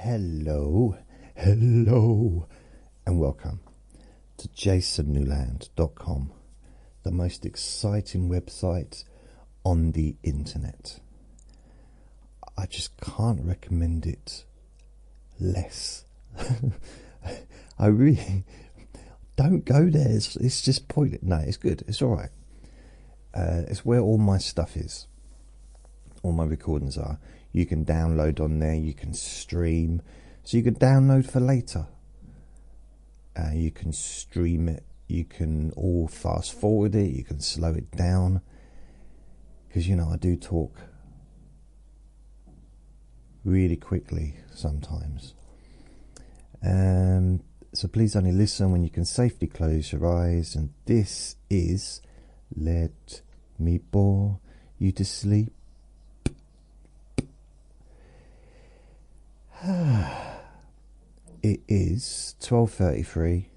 Hello, hello, and welcome to jasonnewland.com, the most exciting website on the internet. I just can't recommend it less. I really don't go there. It's just pointless. No, it's good. It's all right. It's where all my stuff is. All my recordings are. You can download on there. You can stream. So you can download for later. You can stream it. You can all fast forward it. You can slow it down. Because, you know, I do talk really quickly sometimes. So please only listen when you can safely close your eyes. And this is Let Me Bore You to Sleep. It is 12:33.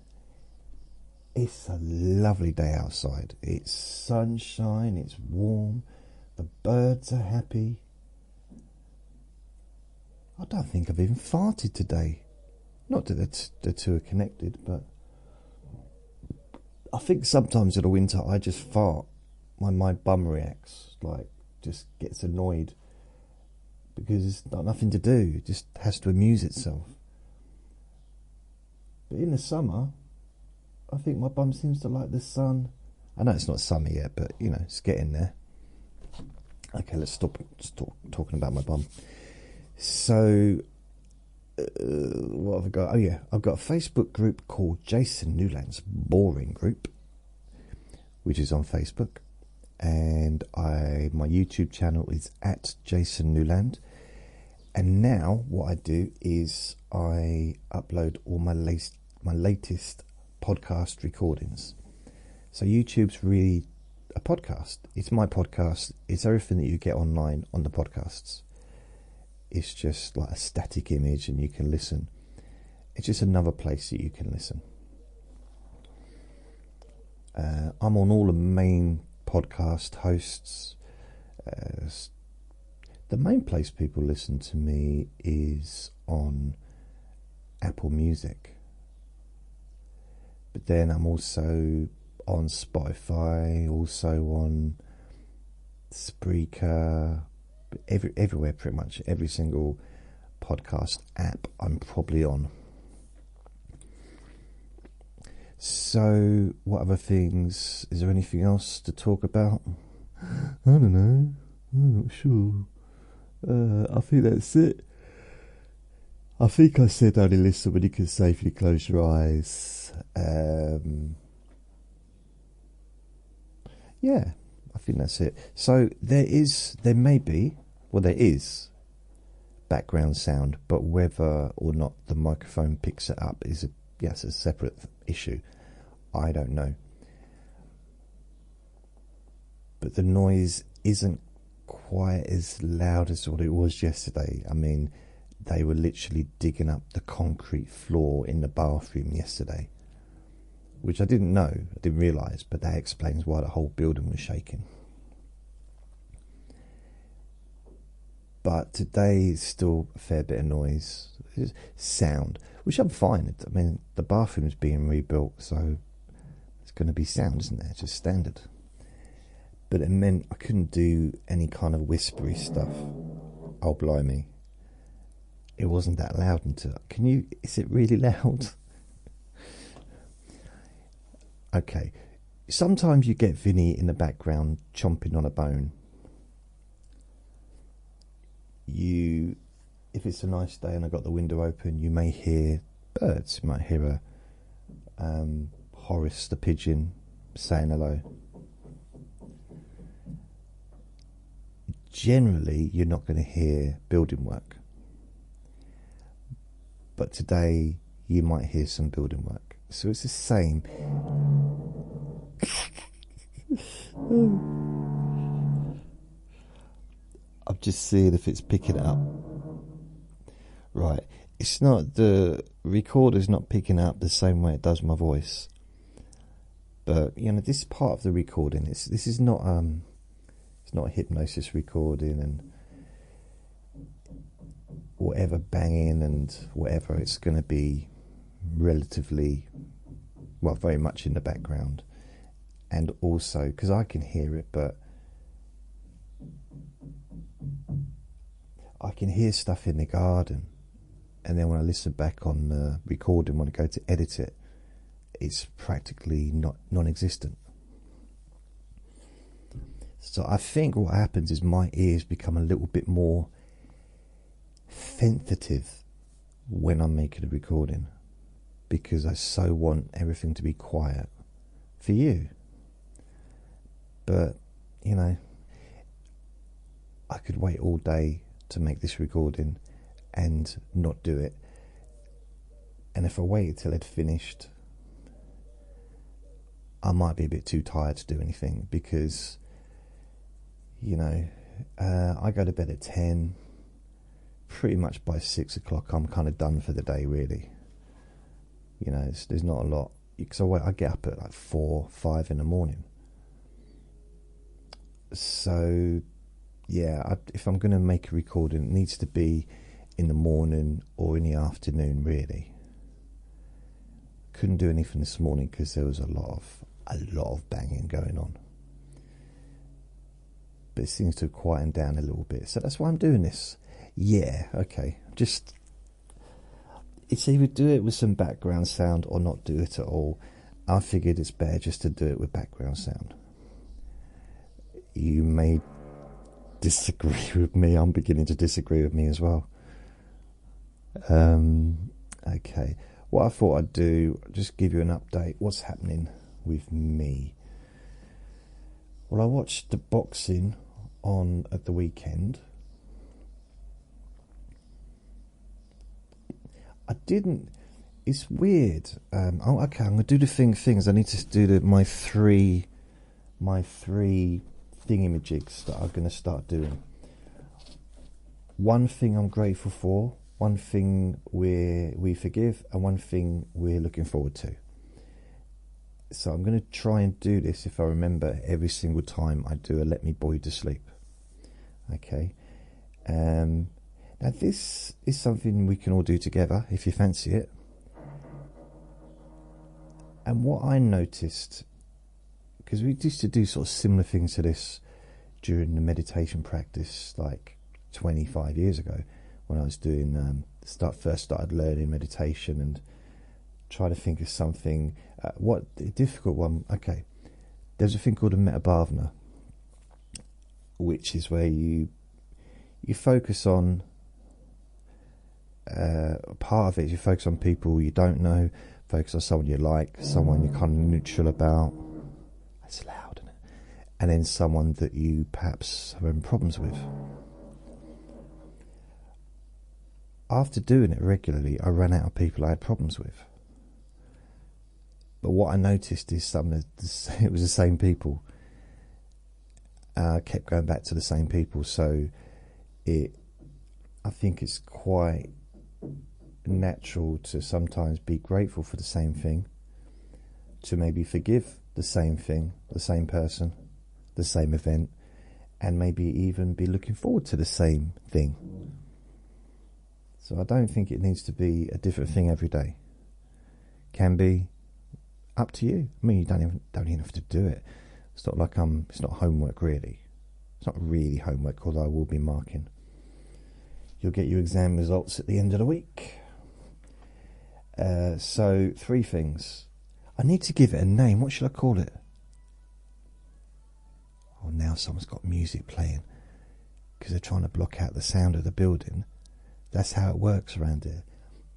It's a lovely day outside. It's sunshine, it's warm, the birds are happy. I don't think I've even farted today. Not that the two are connected, but I think sometimes in the winter I just fart when my bum reacts, like just gets annoyed. Because it's got nothing to do, it just has to amuse itself. But in the summer, I think my bum seems to like the sun. I know it's not summer yet, but you know, it's getting there. Okay, let's stop talking about my bum. So, what have I got? Oh yeah, I've got a Facebook group called Jason Newland's Boring Group, which is on Facebook. And my YouTube channel is at Jason Newland. And now what I do is I upload all my latest podcast recordings. So YouTube's really a podcast. It's my podcast. It's everything that you get online on the podcasts. It's just like a static image and you can listen. It's just another place that you can listen. I'm on all the main podcast hosts. The main place people listen to me is on Apple Music, but then I'm also on Spotify, also on Spreaker, everywhere pretty much. Every single podcast app I'm probably on. So what other things, is there anything else to talk about? I don't know, I'm not sure. I think that's it. I think I said only listen when you can safely close your eyes. Yeah, I think that's it. So there is background sound, but whether or not the microphone picks it up is a separate issue. I don't know. But the noise isn't quite as loud as what it was yesterday. I mean, they were literally digging up the concrete floor in the bathroom yesterday, which I didn't know, I didn't realise, but that explains why the whole building was shaking. But today is still a fair bit of noise, sound, which I'm fine. I mean, the bathroom's being rebuilt, so it's going to be sound, isn't there? It's just standard. But it meant I couldn't do any kind of whispery stuff. Oh, blimey. It wasn't that loud until... Is it really loud? Okay. Sometimes you get Vinny in the background chomping on a bone. If it's a nice day and I've got the window open, you may hear birds. You might hear Horace the pigeon saying hello. Generally, you're not going to hear building work. But today, you might hear some building work. So it's the same. I'm just seeing if it's picking it up. Right. It's not, the recorder's not picking up the same way it does my voice. But, you know, this part of the recording, this is not... it's not a hypnosis recording, and whatever banging and whatever, it's going to be relatively, well, very much in the background. And also, because I can hear it, but I can hear stuff in the garden, and then when I listen back on the recording, when I go to edit it, it's practically non-existent. So I think what happens is my ears become a little bit more sensitive when I'm making a recording, because I so want everything to be quiet for you. But, you know, I could wait all day to make this recording and not do it. And if I waited till I'd finished, I might be a bit too tired to do anything, because, you know, I go to bed at 10. Pretty much by 6 o'clock, I'm kind of done for the day, really. You know, there's not a lot. Because I get up at like 4, 5 in the morning. So, yeah, if I'm going to make a recording, it needs to be in the morning or in the afternoon, really. Couldn't do anything this morning because there was a lot of banging going on. But it seems to have quietened down a little bit. So that's why I'm doing this. Yeah, okay. It's either do it with some background sound or not do it at all. I figured it's better just to do it with background sound. You may disagree with me. I'm beginning to disagree with me as well. Okay. What I thought I'd do, just give you an update. What's happening with me? Well, I watched the boxing on at the weekend. I didn't. It's weird. Okay, I'm going to do the things. I need to do my three thingamajigs that I'm going to start doing. One thing I'm grateful for, one thing we forgive, and one thing we're looking forward to. So I'm going to try and do this, if I remember, every single time I do a Let Me Bore You to Sleep. Okay. Now this is something we can all do together if you fancy it. And what I noticed, because we used to do sort of similar things to this during the meditation practice like 25 years ago, when I was doing first started learning meditation and trying to think of something. What the difficult one? Okay, there's a thing called a metta bhavana, which is where you focus on. Part of it is you focus on people you don't know, focus on someone you like, someone you're kind of neutral about. That's loud, isn't it? And then someone that you perhaps are having problems with. After doing it regularly, I ran out of people I had problems with. But what I noticed is it was the same people. I kept going back to the same people, so I think it's quite natural to sometimes be grateful for the same thing, to maybe forgive the same thing, the same person, the same event, and maybe even be looking forward to the same thing. So I don't think it needs to be a different thing every day. Can be up to you. I mean, you don't even have to do it. It's not like it's not homework really. It's not really homework, although I will be marking. You'll get your exam results at the end of the week. So 3 things. I need to give it a name. What should I call it? Oh, now someone's got music playing because they're trying to block out the sound of the building. That's how it works around here.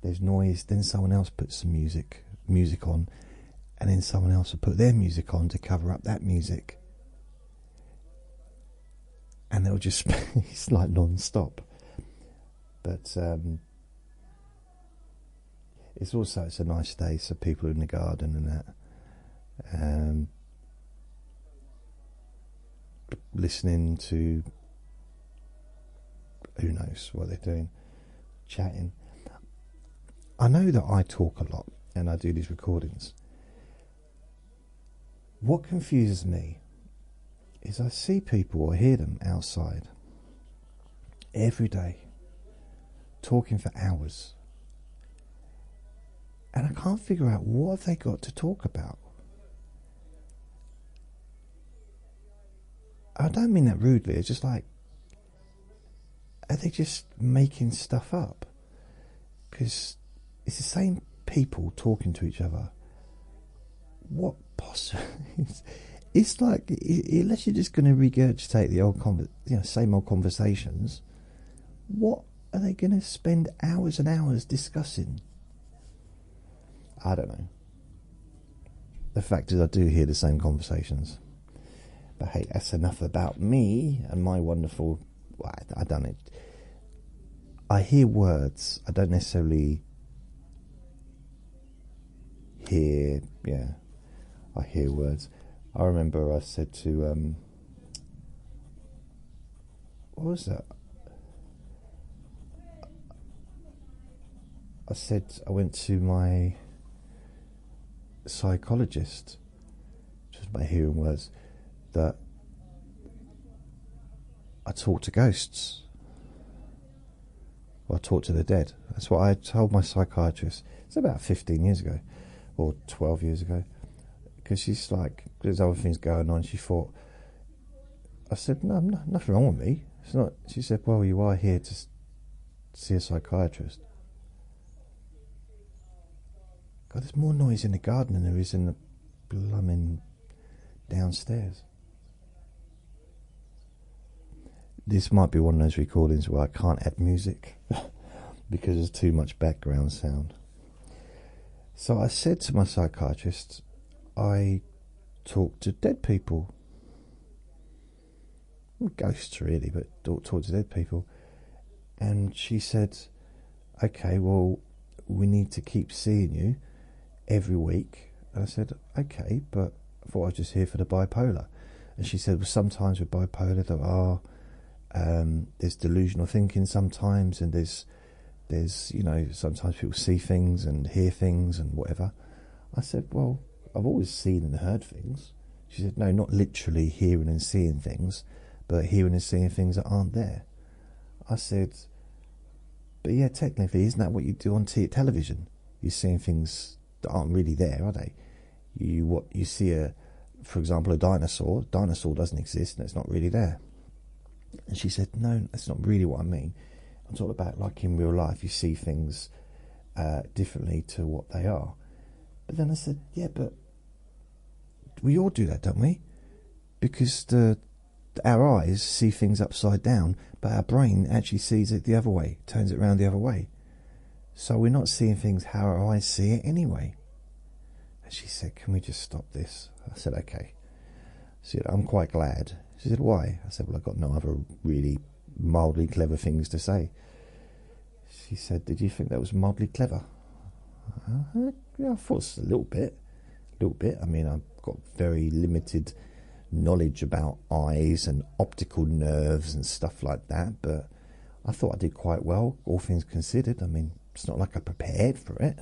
There's noise, then someone else puts some music on, and then someone else will put their music on to cover up that music. And they'll just, it's like non-stop. But it's a nice day, so people are in the garden and that. Listening to, who knows what they're doing, chatting. I know that I talk a lot and I do these recordings. What confuses me is I see people or hear them outside every day talking for hours. And I can't figure out what have they got to talk about. I don't mean that rudely, it's just like, are they just making stuff up? Because it's the same people talking to each other. What possible? It's like, unless you're just going to regurgitate the old, same old conversations, what are they going to spend hours and hours discussing? I don't know. The fact is, I do hear the same conversations. But hey, that's enough about me and my wonderful. I don't know. I hear words. I don't necessarily hear. Yeah, I hear words. I remember I said to what was that? I said I went to my psychologist, just by hearing words, that I talk to ghosts. Or I talk to the dead. That's what I told my psychiatrist. It's about 15 years ago, or 12 years ago. Because she's like, there's other things going on. She thought, I said, no, nothing wrong with me. It's not. She said, well, you are here to see a psychiatrist. God, there's more noise in the garden than there is in the blooming downstairs. This might be one of those recordings where I can't add music because there's too much background sound. So I said to my psychiatrist, I talk to dead people. Ghosts really, but talk to dead people. And she said, okay, well, we need to keep seeing you every week. And I said, okay, but I thought I was just here for the bipolar. And she said, well, sometimes with bipolar there are there's delusional thinking sometimes, and there's sometimes people see things and hear things and whatever. I said, well, I've always seen and heard things. She said, no, not literally hearing and seeing things, but hearing and seeing things that aren't there. I said, but yeah, technically, isn't that what you do on television? You're seeing things that aren't really there, are they? You see for example, a dinosaur. Dinosaur doesn't exist and it's not really there. And she said, no, that's not really what I mean. I'm talking about like in real life, you see things differently to what they are. But then I said, yeah, but we all do that, don't we? Because our eyes see things upside down, but our brain actually sees it the other way, turns it around the other way. So we're not seeing things how our eyes see it anyway. And she said, can we just stop this? I said, okay. She said, I'm quite glad. She said, why? I said, well, I've got no other really mildly clever things to say. She said, did you think that was mildly clever? Yeah, I thought it's a little bit. I mean, I've got very limited knowledge about eyes and optical nerves and stuff like that, but I thought I did quite well, all things considered. I mean, it's not like I prepared for it.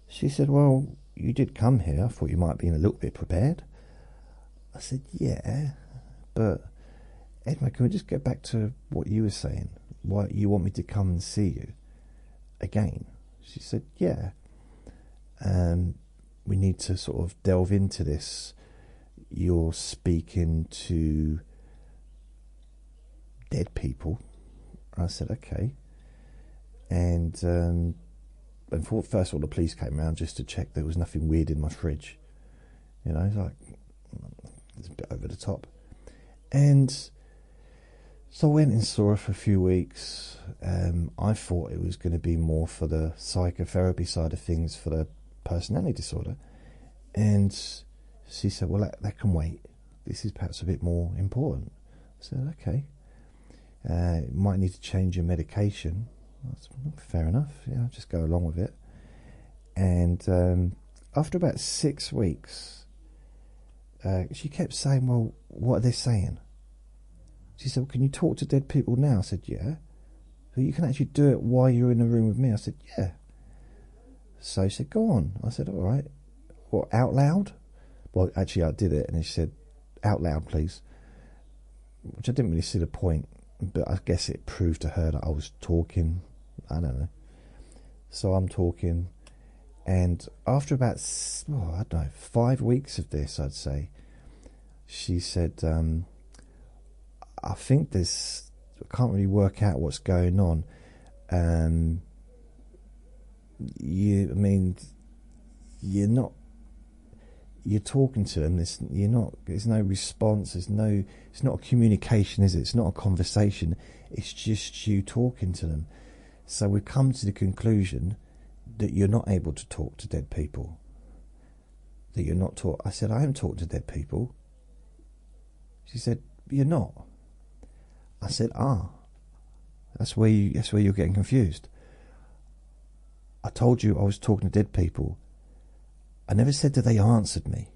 She said, well, you did come here. I thought you might have been a little bit prepared. I said, yeah, but anyway, can we just get back to what you were saying? Why you want me to come and see you again? She said, yeah. We need to sort of delve into this. You're speaking to dead people. I said, okay. And first of all, the police came around just to check there was nothing weird in my fridge. You know, like, it's a bit over the top. And so I went and saw her for a few weeks. I thought it was going to be more for the psychotherapy side of things, for the personality disorder. And she said, well, that can wait. This is perhaps a bit more important. I said, okay. Might need to change your medication. That's fair enough. Yeah, I'll just go along with it. And after about 6 weeks, she kept saying, well, what are they saying? She said, well, can you talk to dead people now? I said, yeah. So you can actually do it while you're in the room with me? I said, yeah. So she said, go on. I said, all right. What, out loud? Well, actually, I did it, and she said, out loud, please. Which I didn't really see the point, but I guess it proved to her that I was talking I don't know. So I'm talking, and after about, I don't know, 5 weeks of this, I'd say, she said, I think there's, I can't really work out what's going on. I mean, you're talking to them, there's no response, it's not a communication, is it? It's not a conversation, it's just you talking to them. So we've come to the conclusion that you're not able to talk to dead people. That you're not I said, I am talking to dead people. She said, you're not. I said, that's where you're getting confused. I told you I was talking to dead people. I never said that they answered me.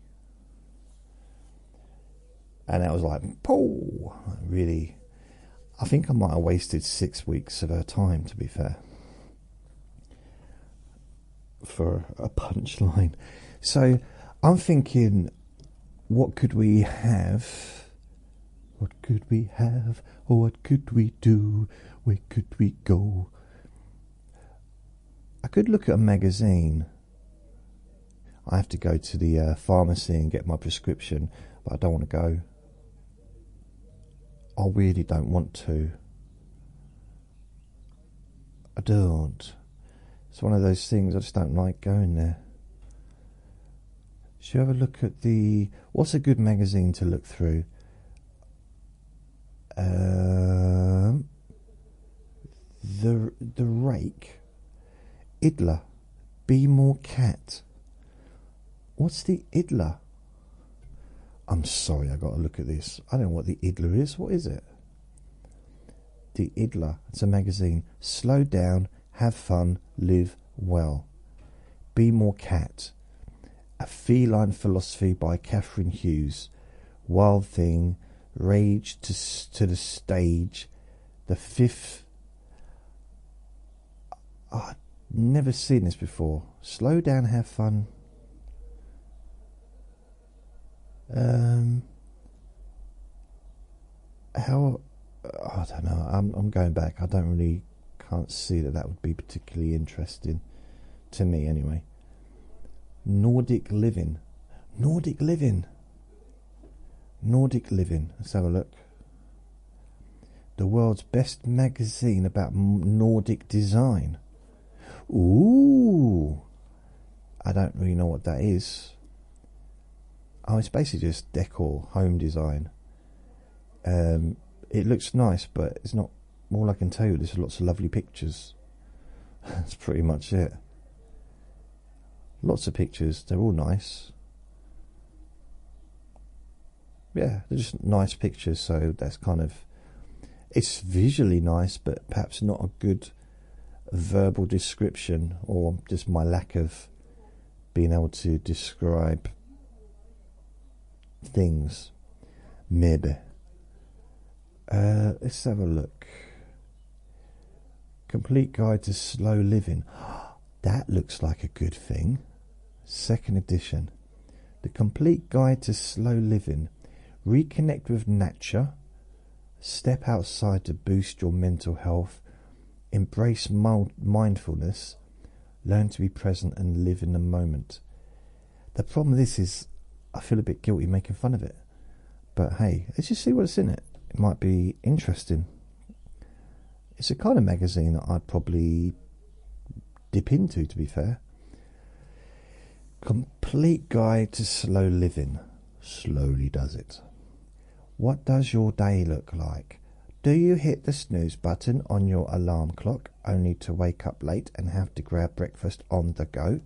And I was like, oh, really, I think I might have wasted 6 weeks of her time, to be fair, for a punchline. So I'm thinking, what could we have? What could we have? Or what could we do? Where could we go? I could look at a magazine. I have to go to the pharmacy and get my prescription, but I don't want to go. I really don't want to. I don't. It's one of those things, I just don't like going there. Should you have a look at what's a good magazine to look through? The Rake. Idler. Be More Cat. What's the Idler? I'm sorry, I got to look at this. I don't know what the Idler is. What is it? The Idler. It's a magazine. Slow down, have fun, live well. Be More Cat. A Feline Philosophy by Catherine Hughes. Wild Thing. Rage to the Stage. The Fifth. I've never seen this before. Slow down, have fun. How? I don't know. I'm going back. I can't see that would be particularly interesting to me anyway. Nordic Living. Let's have a look. The world's best magazine about Nordic design. Ooh, I don't really know what that is. Oh, it's basically just decor, home design. It looks nice, but it's not. All I can tell you, there's lots of lovely pictures. That's pretty much it. Lots of pictures. They're all nice. Yeah, they're just nice pictures. So that's kind of. It's visually nice, but perhaps not a good verbal description, or just my lack of being able to describe things. Maybe. Let's have a look. Complete Guide to Slow Living. That looks like a good thing. Second edition. The Complete Guide to Slow Living. Reconnect with nature. Step outside to boost your mental health. Embrace mindfulness. Learn to be present and live in the moment. The problem with this is I feel a bit guilty making fun of it. But hey, let's just see what's in it. It might be interesting. It's a kind of magazine that I'd probably dip into, to be fair. Complete Guide to Slow Living. Slowly does it. What does your day look like? Do you hit the snooze button on your alarm clock only to wake up late and have to grab breakfast on the go?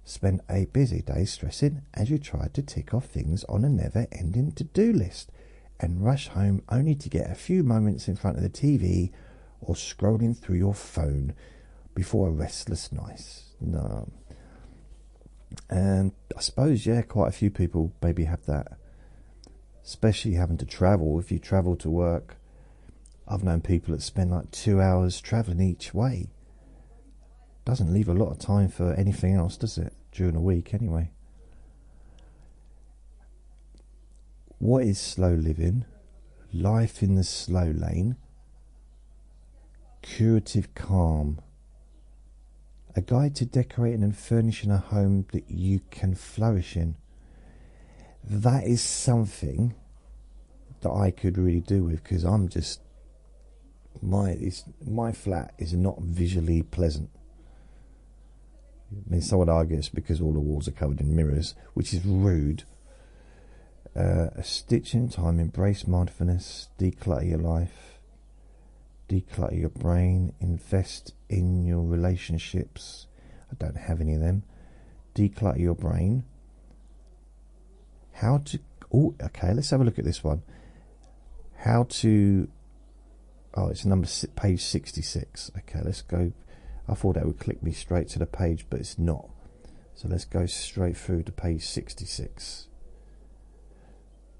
Spend a busy day stressing as you try to tick off things on a never-ending to-do list and rush home only to get a few moments in front of the TV or scrolling through your phone before a restless night. No. And I suppose, yeah, quite a few people maybe have that, especially having to travel. If you travel to work, I've known people that spend like 2 hours travelling each way. Doesn't leave a lot of time for anything else, does it? During a week anyway. What is slow living? Life in the slow lane. Curative Calm. A guide to decorating and furnishing a home that you can flourish in. That is something that I could really do with, because I'm just my flat is not visually pleasant. I mean, some would argue it's because all the walls are covered in mirrors, which is rude. A stitch in time. Embrace mindfulness. Declutter your life. Declutter your brain. Invest in your relationships. I don't have any of them. Declutter your brain. How to... Oh, okay, let's have a look at this one. How to... Oh, it's page 66. Okay, let's go. I thought that would click me straight to the page, but it's not. So let's go straight through to page 66.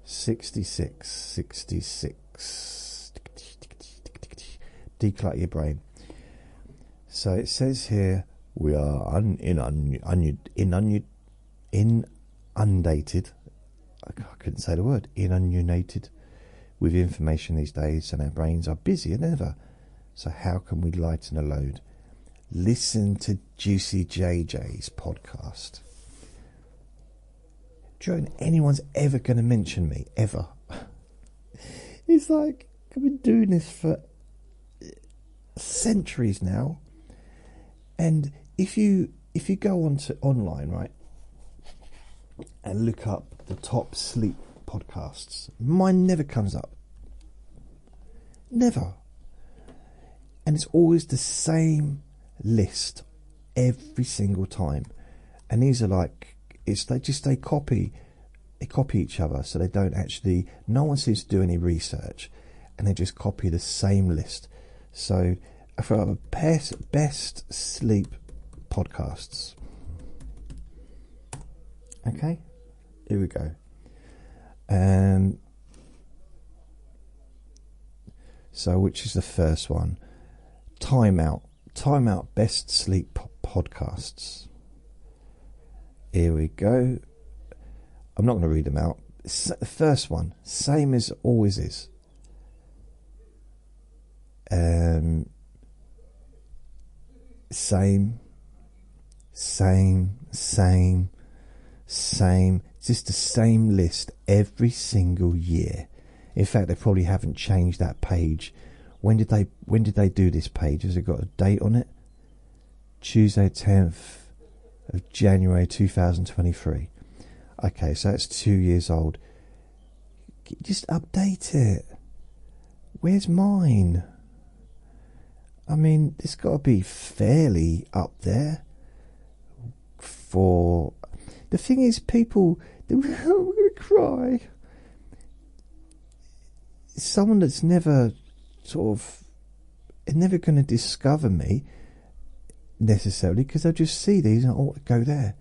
66. Declutter your brain. So it says here, we are inundated. I couldn't say the word. Inundated with information these days, and our brains are busier than ever. So how can we lighten the load? Listen to Juicy JJ's podcast. Do you reckon anyone's ever going to mention me? Ever? It's like, I've been doing this for centuries now. And if you go online, right, and look up the top sleep podcasts, mine never comes up. Never. And it's always the same list every single time. And these are like, they copy each other, so they don't actually, no one seems to do any research, and they just copy the same list. So for best sleep podcasts. Okay, here we go. So which is the first one? Time Out best sleep podcasts. Here we go. I'm not going to read them out. The first one, same as always is. Same. Just the same list every single year. In fact, they probably haven't changed that page. When did they do this page? Has it got a date on it? Tuesday 10th of January 2023. Okay, so that's 2 years old. Just update it. Where's mine? I mean, it's got to be fairly up there. For the thing is, people, I'm going to cry. Someone that's never never going to discover me necessarily, because they'll just see these and go there.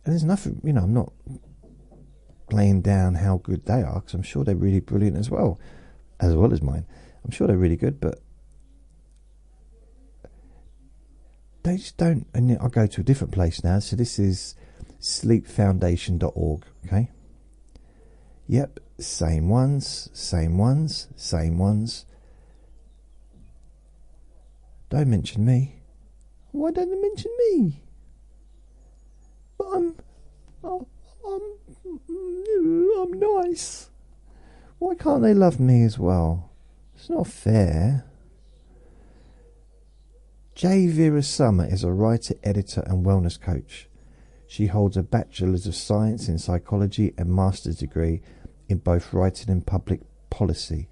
And there's nothing, I'm not laying down how good they are, because I'm sure they're really brilliant as well as mine. I'm sure they're really good, but they just don't. And I'll go to a different place now. So this is sleepfoundation.org. Okay. Yep, same ones. Don't mention me. Why don't they mention me? But I'm nice. Why can't they love me as well? It's not fair. J. Vera Summer is a writer, editor and wellness coach. She holds a Bachelor's of Science in Psychology and Master's degree in both writing and public policy.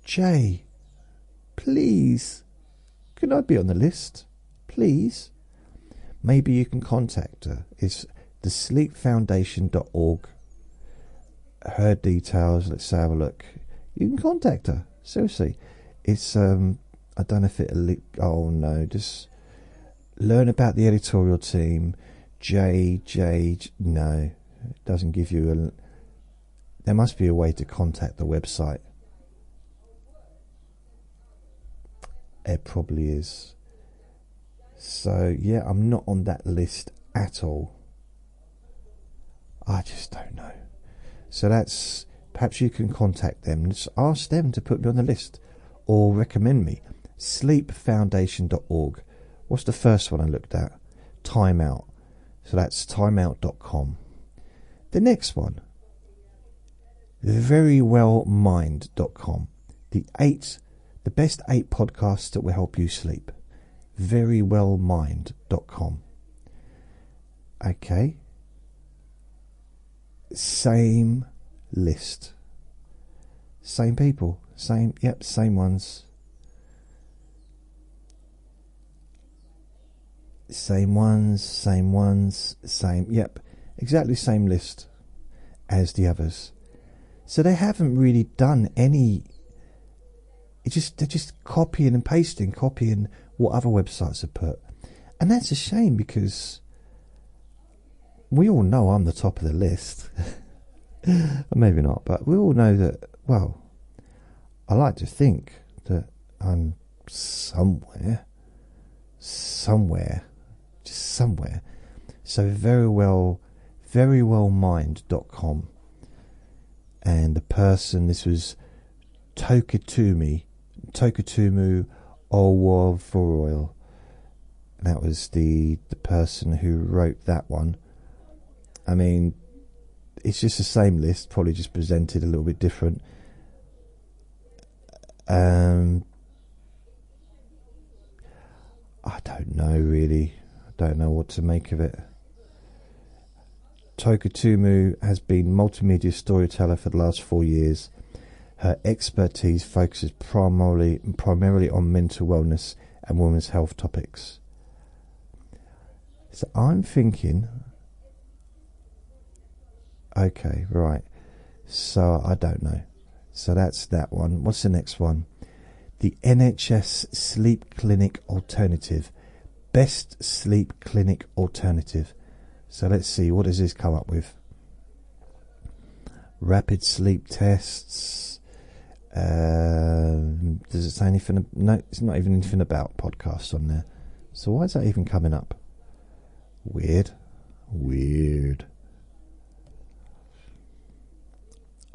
Jay, please, can I be on the list? Please. Maybe you can contact her. It's thesleepfoundation.org. Her details, let's have a look. You can contact her. Seriously. It's, I don't know if it'll... Oh, no. Just learn about the editorial team. No. It doesn't give you a... There must be a way to contact the website. It probably is. So, yeah, I'm not on that list at all. I just don't know. So that's... Perhaps you can contact them. Just ask them to put me on the list. Or recommend me. sleepfoundation.org. What's the first one I looked at? Timeout. So that's timeout.com. The next one, verywellmind.com. The best 8 podcasts that will help you sleep. verywellmind.com. Okay. Same list. Same people. Same ones. Same ones, exactly same list as the others. So they haven't really done any. They're just copying and pasting, copying what other websites have put, and that's a shame because we all know I'm the top of the list. Maybe not, but we all know that. Well, I like to think that I'm somewhere. So verywellmind.com, and the person, this was Tokitumu Olwavoroil. That was the person who wrote that one. I mean, it's just the same list, probably just presented a little bit different. I don't know really. I don't know what to make of it. Tokitumu has been multimedia storyteller for the last 4 years. Her expertise focuses primarily on mental wellness and women's health topics. So I'm thinking, okay, right. So I don't know. So that's that one. What's the next one? The NHS Sleep Clinic Alternative. Best Sleep Clinic Alternative. So let's see, what does this come up with? Rapid sleep tests. Does it say anything? No, it's not even anything about podcasts on there. So why is that even coming up? Weird.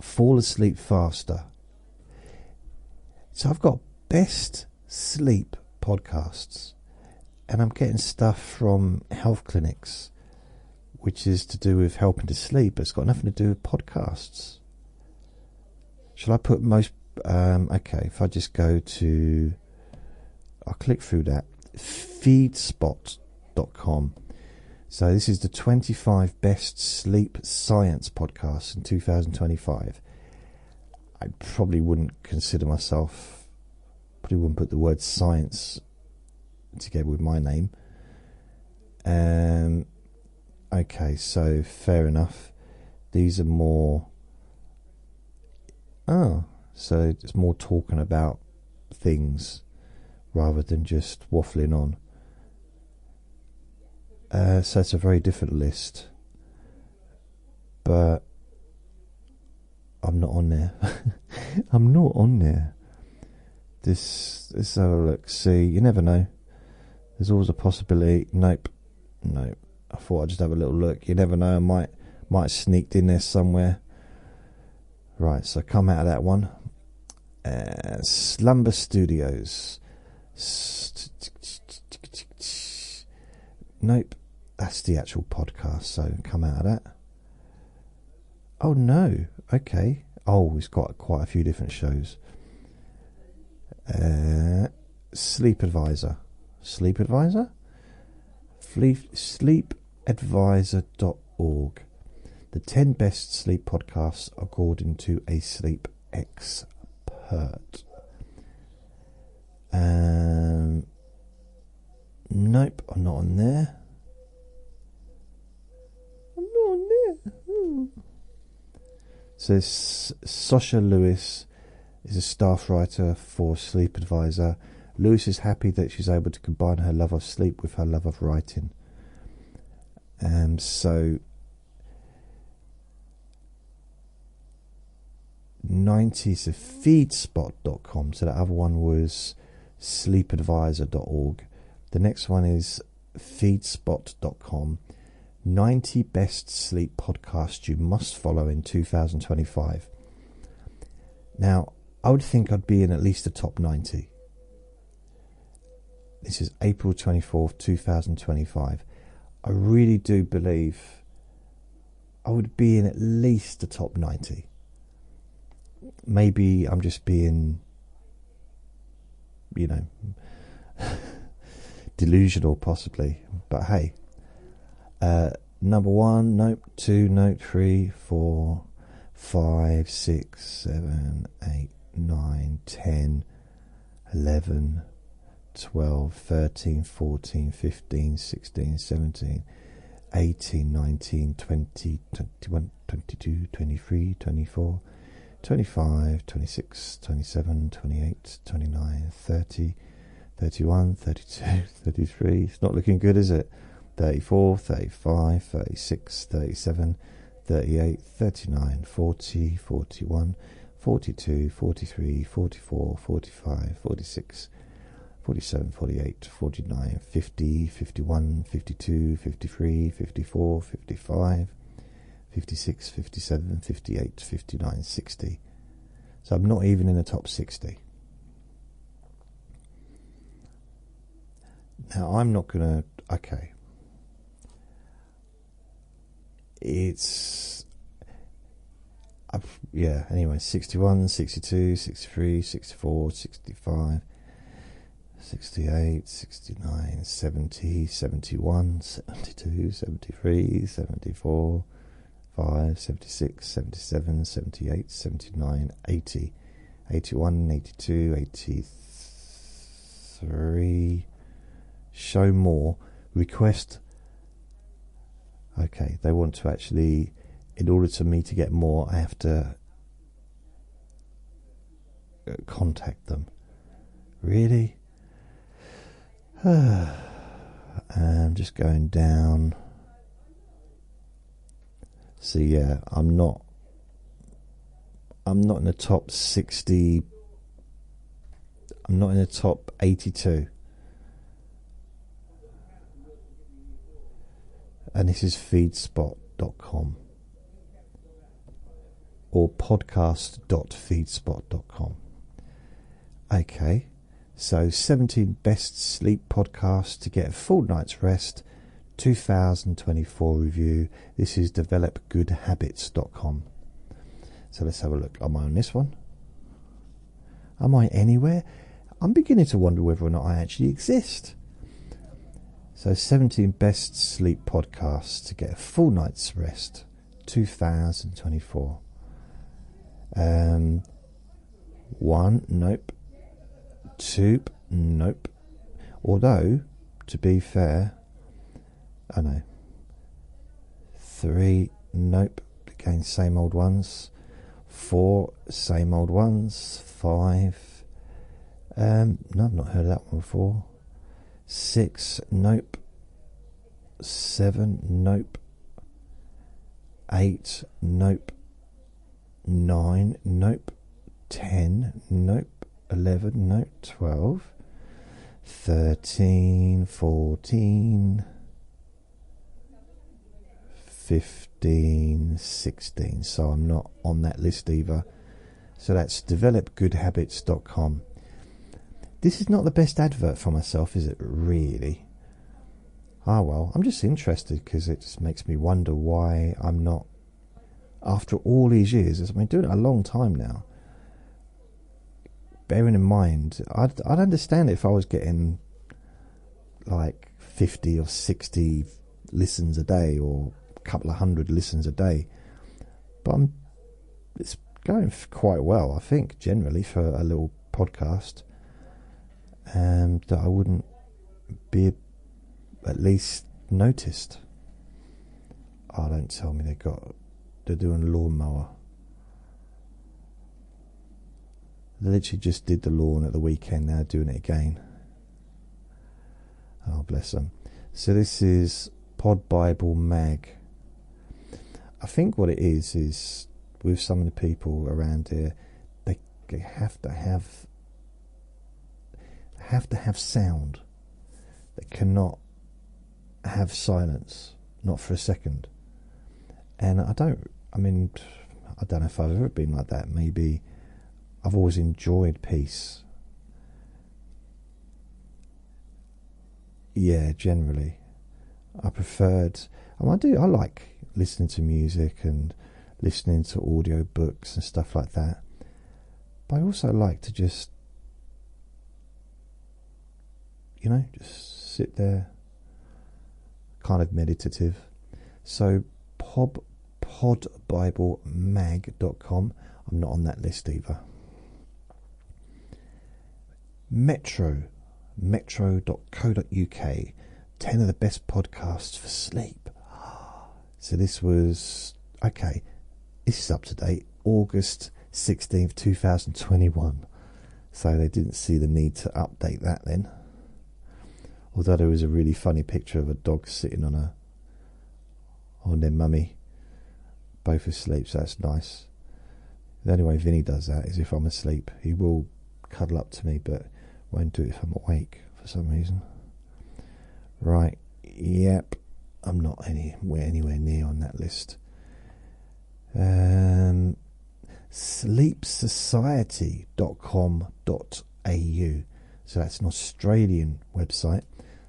Fall asleep faster. So I've got best sleep podcasts, and I'm getting stuff from health clinics, which is to do with helping to sleep, but it's got nothing to do with podcasts. Shall I put most... okay, if I just go to... I'll click through that. Feedspot.com. So this is the 25 best sleep science podcasts in 2025. I probably wouldn't consider myself... Probably wouldn't put the word science together with my name. Okay, so fair enough. These are more... Oh, so it's more talking about things rather than just waffling on. So it's a very different list. But I'm not on there. I'm not on there. Let's have a look. See, you never know. There's always a possibility. Nope. I thought I'd just have a little look. You never know. I might have sneaked in there somewhere. Right, so come out of that one. Slumber Studios. Nope. That's the actual podcast, so come out of that. Oh no. Okay. Oh, it's got quite a few different shows. Sleep Advisor. Sleepadvisor.org. The 10 best sleep podcasts according to a sleep expert. Nope, I'm not on there. So Sasha Lewis is a staff writer for Sleep Advisor. Lewis is happy that she's able to combine her love of sleep with her love of writing. So 90s of feedspot.com. So the other one was sleepadvisor.org. The next one is feedspot.com. 90 best sleep podcasts you must follow in 2025. Now, I would think I'd be in at least the top 90. This is April 24th, 2025. I really do believe I would be in at least the top 90. Maybe I'm just being, delusional possibly. But hey, number 1, nope. 2, nope. 3, 4, 5, 6, 7, 8, 9, 10, 11, 12, 13, 14, 15, 16, 17, 18, 19, 20, 21, 22, 23, 24, 25, 26, 27, 28, 29, 30, 31, 32, 33. It's not looking good, is it? 34, 35, 36, 37, 38, 39, 40, 41, 42, 43, 44, 45, 46, 47, 48, 49, 50, 51, 52, 53, 54, 55, 56, 57, 58, 59, 60. So I'm not even in the top 60. Now I'm not going to... Okay. It's... yeah, anyway, 61, 62, 63, 64, 65... 68, 69, 70, 71, 72, 73, 74, 5, 76, 77, 78, 79, 80, 81, 82, 83. Show more. Request. Okay, they want to actually, in order for me to get more, I have to contact them. Really? I'm just going down. So yeah, I'm not in the top 60. I'm not in the top 82. And this is feedspot.com or podcast.feedspot.com. Okay. So 17 best sleep podcasts to get a full night's rest, 2024 review. This is developgoodhabits.com. So let's have a look. Am I on this one? Am I anywhere? I'm beginning to wonder whether or not I actually exist. So 17 best sleep podcasts to get a full night's rest, 2024. 1, nope. 2, nope. Although, to be fair, I know. 3, nope. Again, same old ones. 4, same old ones. 5, no, I've not heard of that one before. 6, nope. 7, nope. 8, nope. 9, nope. 10, nope. 11, nope. 12, 13, 14, 15, 16. So I'm not on that list either. So that's developgoodhabits.com. This is not the best advert for myself, is it really? Ah, well, I'm just interested because it just makes me wonder why I'm not, after all these years, I've been doing it a long time now. Bearing in mind, I'd understand if I was getting like 50 or 60 listens a day or a couple of hundred listens a day. But it's going quite well, I think, generally, for a little podcast. That I wouldn't be at least noticed. Oh, don't tell me they're doing a lawnmower. They literally just did the lawn at the weekend, now doing it again. Oh, bless them. So this is Pod Bible Mag. I think what it is with some of the people around here, they have to have sound. They cannot have silence, not for a second. And I don't know if I've ever been like that. Maybe I've always enjoyed peace. yeah, generally. I preferred, I like listening to music and listening to audio books and stuff like that. But I also like to just, just sit there, kind of meditative. So podbiblemag.com. I'm not on that list either. metro.co.uk. 10 of the best podcasts for sleep. So this was, okay, this is up to date, August 16th, 2021. So they didn't see the need to update that then. Although there was a really funny picture of a dog sitting on their mummy, both asleep, so that's nice. The only way Vinny does that is if I'm asleep. He will cuddle up to me, but won't do it if I'm awake for some reason. Right, yep, I'm not anywhere near on that list. sleepsociety.com.au. So that's an Australian website.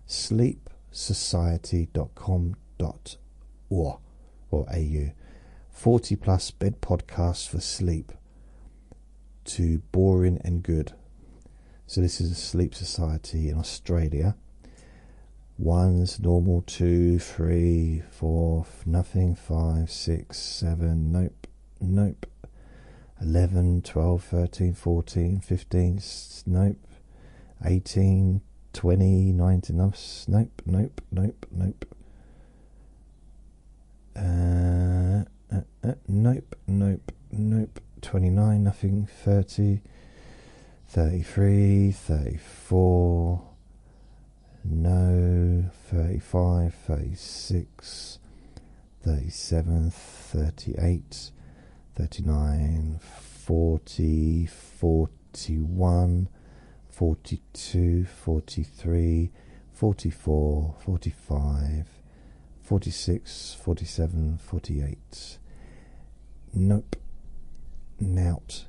sleepsociety.com.au. 40 plus bed podcasts for sleep, to boring and good. So this is a sleep society in Australia. 1's normal, 2, 3, 4, nothing, 5, 6, 7, nope, 11, 12, 13, 14, 15, nope, 18, 20, 19, nope, nope, 29, nothing, 30, 33, 34, no, 35, 36, 37, 38, 39, 40, 41, 42, 43, 44, 45, 46, 47, 48. Nope. Nout.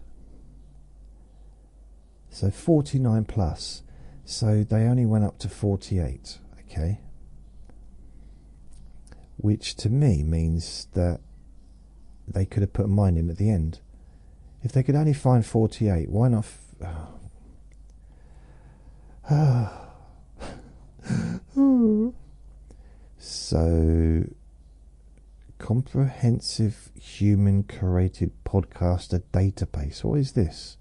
So 49 plus. So they only went up to 48. Okay. Which to me means that they could have put mine in at the end. If they could only find 48, why not? So, comprehensive human curated podcaster database. What is this?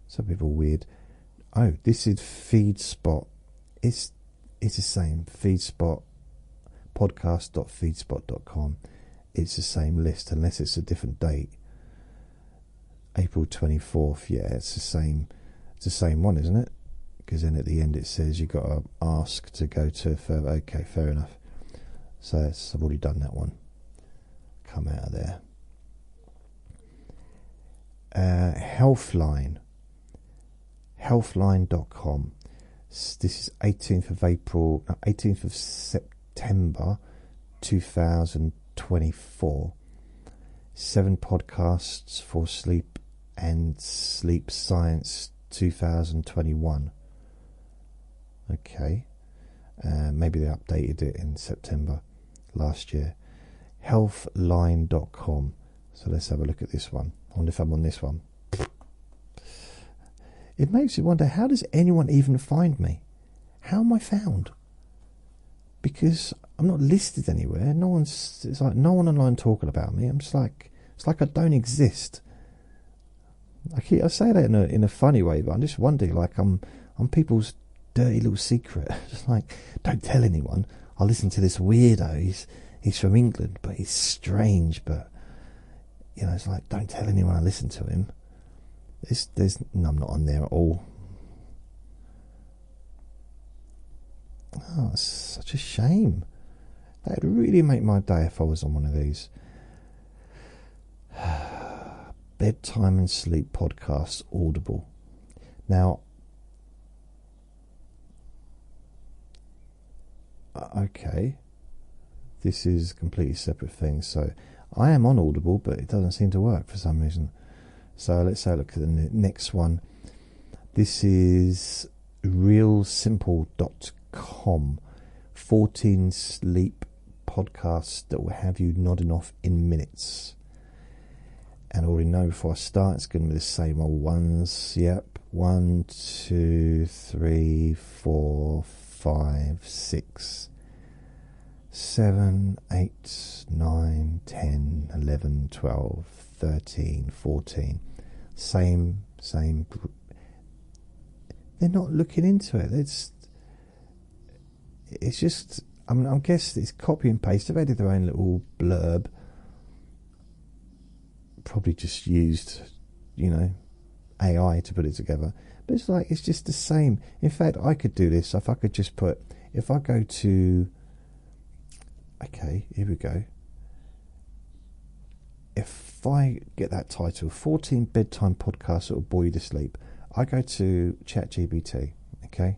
Some people are weird. Oh, this is FeedSpot. It's the same. FeedSpot, podcast.feedspot.com. It's the same list unless it's a different date. April 24th. Yeah, it's the same. It's the same one, isn't it? Because then at the end it says you've got to ask to go to further. Okay, fair enough. So I've already done that one. Come out of there. Healthline. Healthline.com. This is 18th of September 2024. 7 podcasts for sleep and sleep science 2021. Okay. Maybe they updated it in September last year. Healthline.com. So let's have a look at this one. I wonder if I'm on this one. It makes you wonder, how does anyone even find me? How am I found? Because I'm not listed anywhere. It's like no one online talking about me. I'm just like, it's like I don't exist. I say that in a funny way, but I'm just wondering, like I'm people's dirty little secret. Just like, don't tell anyone. I'll listen to this weirdo. He's from England, but he's strange. But it's like, don't tell anyone I listen to him. I'm not on there at all. Oh, it's such a shame. That would really make my day if I was on one of these. Bedtime and sleep podcasts, Audible. Now, okay, this is a completely separate thing. So I am on Audible, but it doesn't seem to work for some reason. So let's have a look at the next one. This is realsimple.com. 14 sleep podcasts that will have you nodding off in minutes. And I already know before I start, it's going to be the same old ones. Yep. 1, 2, 3, 4, 5, 6, 7, 8, 9, 10, 11, 12, 13, 14. Same. They're not looking into it. It's just, I guess it's copy and paste. They've added their own little blurb. Probably just used, AI to put it together. But it's just the same. In fact, I could do this. If I could just if I go to, okay, here we go. If I get that title, 14 bedtime podcasts that will bore you to sleep, I go to ChatGPT, okay,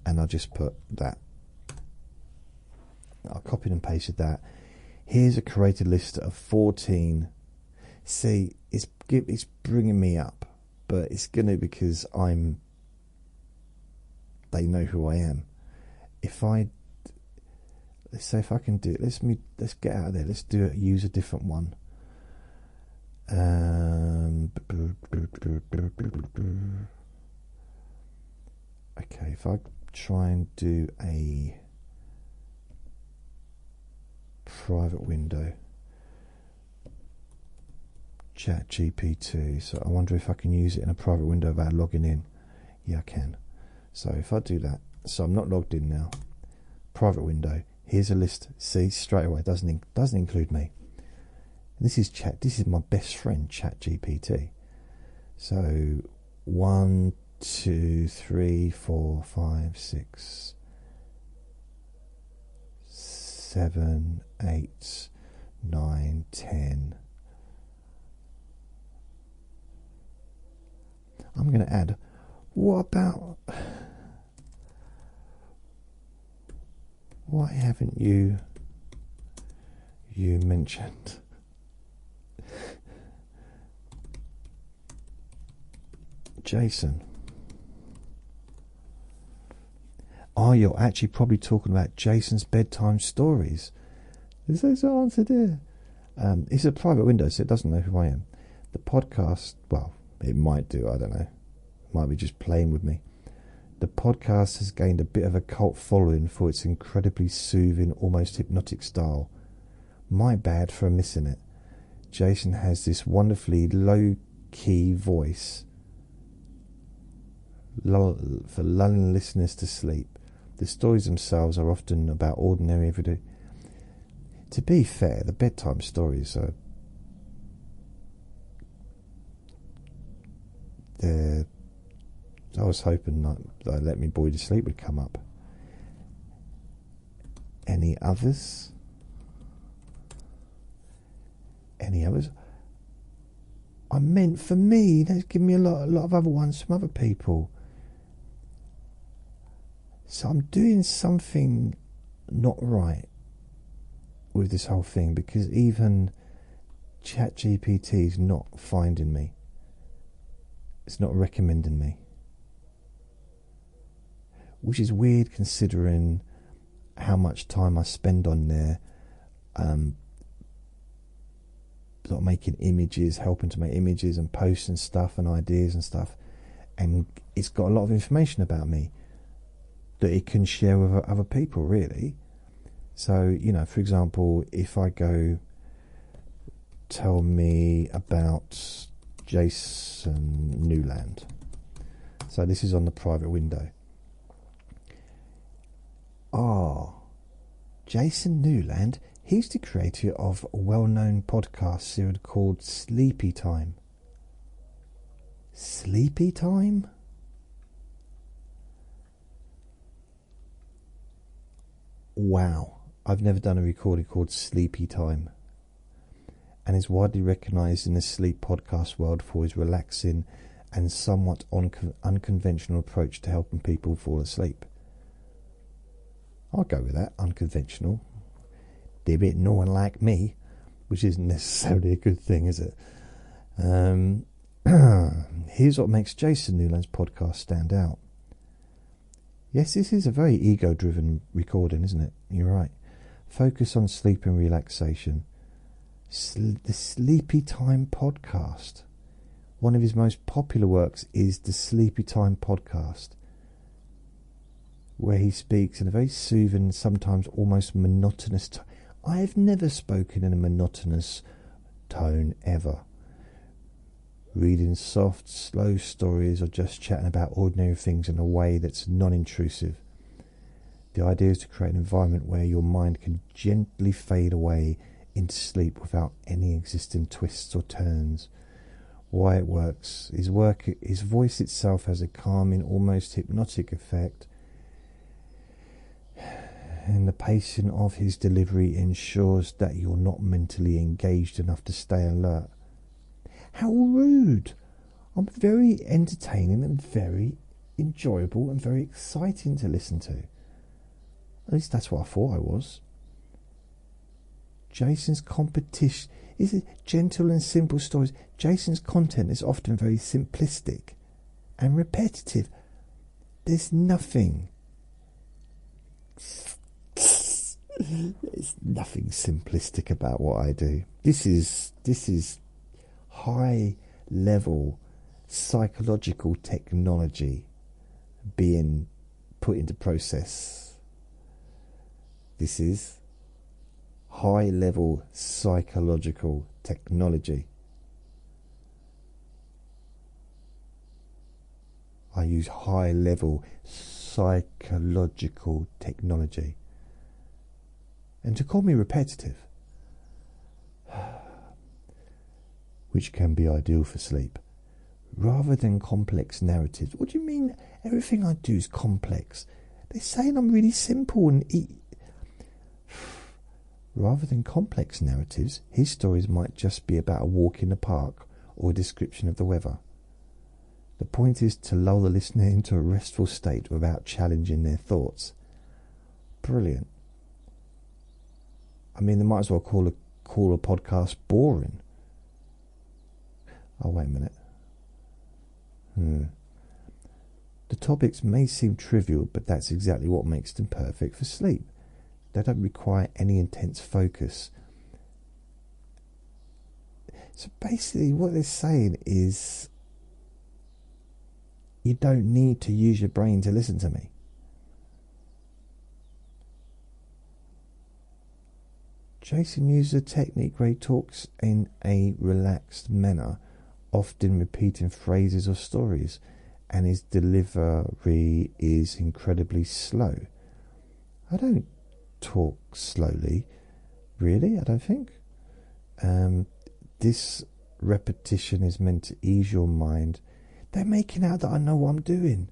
and I'll just put that. I copied and pasted that. Here's a curated list of 14. See, it's bringing me up, but it's gonna, because they know who I am. Let's say if I can do it, let's get out of there. Let's use a different one. Okay, if I try and do a private window, ChatGPT. So I wonder if I can use it in a private window without logging in. Yeah, I can. So if I do that, so I'm not logged in now. Private window. Here's a list. See, straight away, doesn't include me. This is my best friend, ChatGPT. So 1, 2, 3, 4, 5, 6, 7, 8, 9, 10. I'm going to add, what why haven't you mentioned Jason? Oh, you're actually probably talking about Jason's bedtime stories. There's no answer there. It's a private window, so it doesn't know who I am. The podcast, well, it might do, I don't know. It might be just playing with me. The podcast has gained a bit of a cult following for its incredibly soothing, almost hypnotic style. My bad for missing it. Jason has this wonderfully low-key voice for lulling listeners to sleep. The stories themselves are often about ordinary everyday. To be fair, the bedtime stories are I was hoping that Let Me Bore You to Sleep would come up. Any others? I meant for me. They've given me a lot of other ones from other people. So I'm doing something not right with this whole thing, because even ChatGPT is not finding me. It's not recommending me. Which is weird, considering how much time I spend on there, sort of making images, helping to make images and posts and stuff and ideas and stuff. And it's got a lot of information about me that it can share with other people, really. So, for example, if I go, tell me about Jason Newland. So this is on the private window. Jason Newland, he's the creator of a well-known podcast series called Sleepy Time. Sleepy Time? Wow, I've never done a recording called Sleepy Time, and is widely recognised in the sleep podcast world for his relaxing and somewhat unconventional approach to helping people fall asleep. I'll go with that, unconventional. Be a bit no one like me, which isn't necessarily a good thing, is it? Here's what makes Jason Newland's podcast stand out. Yes, this is a very ego-driven recording, isn't it? You're right. Focus on sleep and relaxation. The Sleepy Time podcast. One of his most popular works is the Sleepy Time podcast, where he speaks in a very soothing, sometimes almost monotonous tone. I have never spoken in a monotonous tone ever. Reading soft, slow stories or just chatting about ordinary things in a way that's non-intrusive. The idea is to create an environment where your mind can gently fade away into sleep without any existing twists or turns. Why it works. His voice itself has a calming, almost hypnotic effect, and the pacing of his delivery ensures that you're not mentally engaged enough to stay alert. How rude! I'm very entertaining and very enjoyable and very exciting to listen to. At least that's what I thought I was. Jason's competition is it gentle and simple stories. Jason's content is often very simplistic and repetitive. There's nothing. There's nothing simplistic about what I do. This is high level psychological technology being put into process. This is high level psychological technology. I use high level psychological technology. And to call me repetitive, which can be ideal for sleep, rather than complex narratives. What do you mean everything I do is complex? They're saying I'm really simple and rather than complex narratives, his stories might just be about a walk in the park or a description of the weather. The point is to lull the listener into a restful state without challenging their thoughts. Brilliant. I mean, they might as well call a podcast boring. Oh, wait a minute. The topics may seem trivial, but that's exactly what makes them perfect for sleep. They don't require any intense focus. So basically what they're saying is you don't need to use your brain to listen to me. Jason uses a technique where he talks in a relaxed manner, often repeating phrases or stories, and his delivery is incredibly slow. I don't talk slowly, really, I don't think. This repetition is meant to ease your mind. They're making out that I know what I'm doing.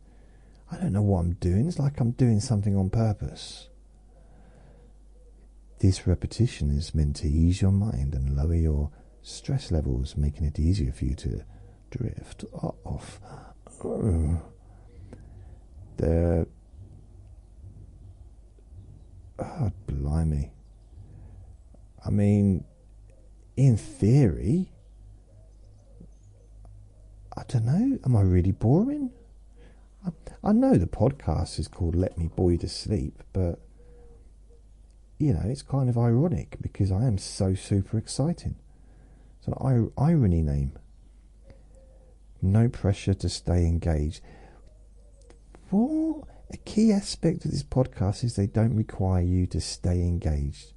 I don't know what I'm doing. It's like I'm doing something on purpose. This repetition is meant to ease your mind and lower your stress levels, making it easier for you to drift off. Oh, blimey. I mean, in theory, I don't know, am I really boring? I know the podcast is called Let Me Bore You to Sleep, but, you know, it's kind of ironic because I am so super exciting. It's an irony name. No pressure to stay engaged. Well, a key aspect of this podcast is they don't require you to stay engaged.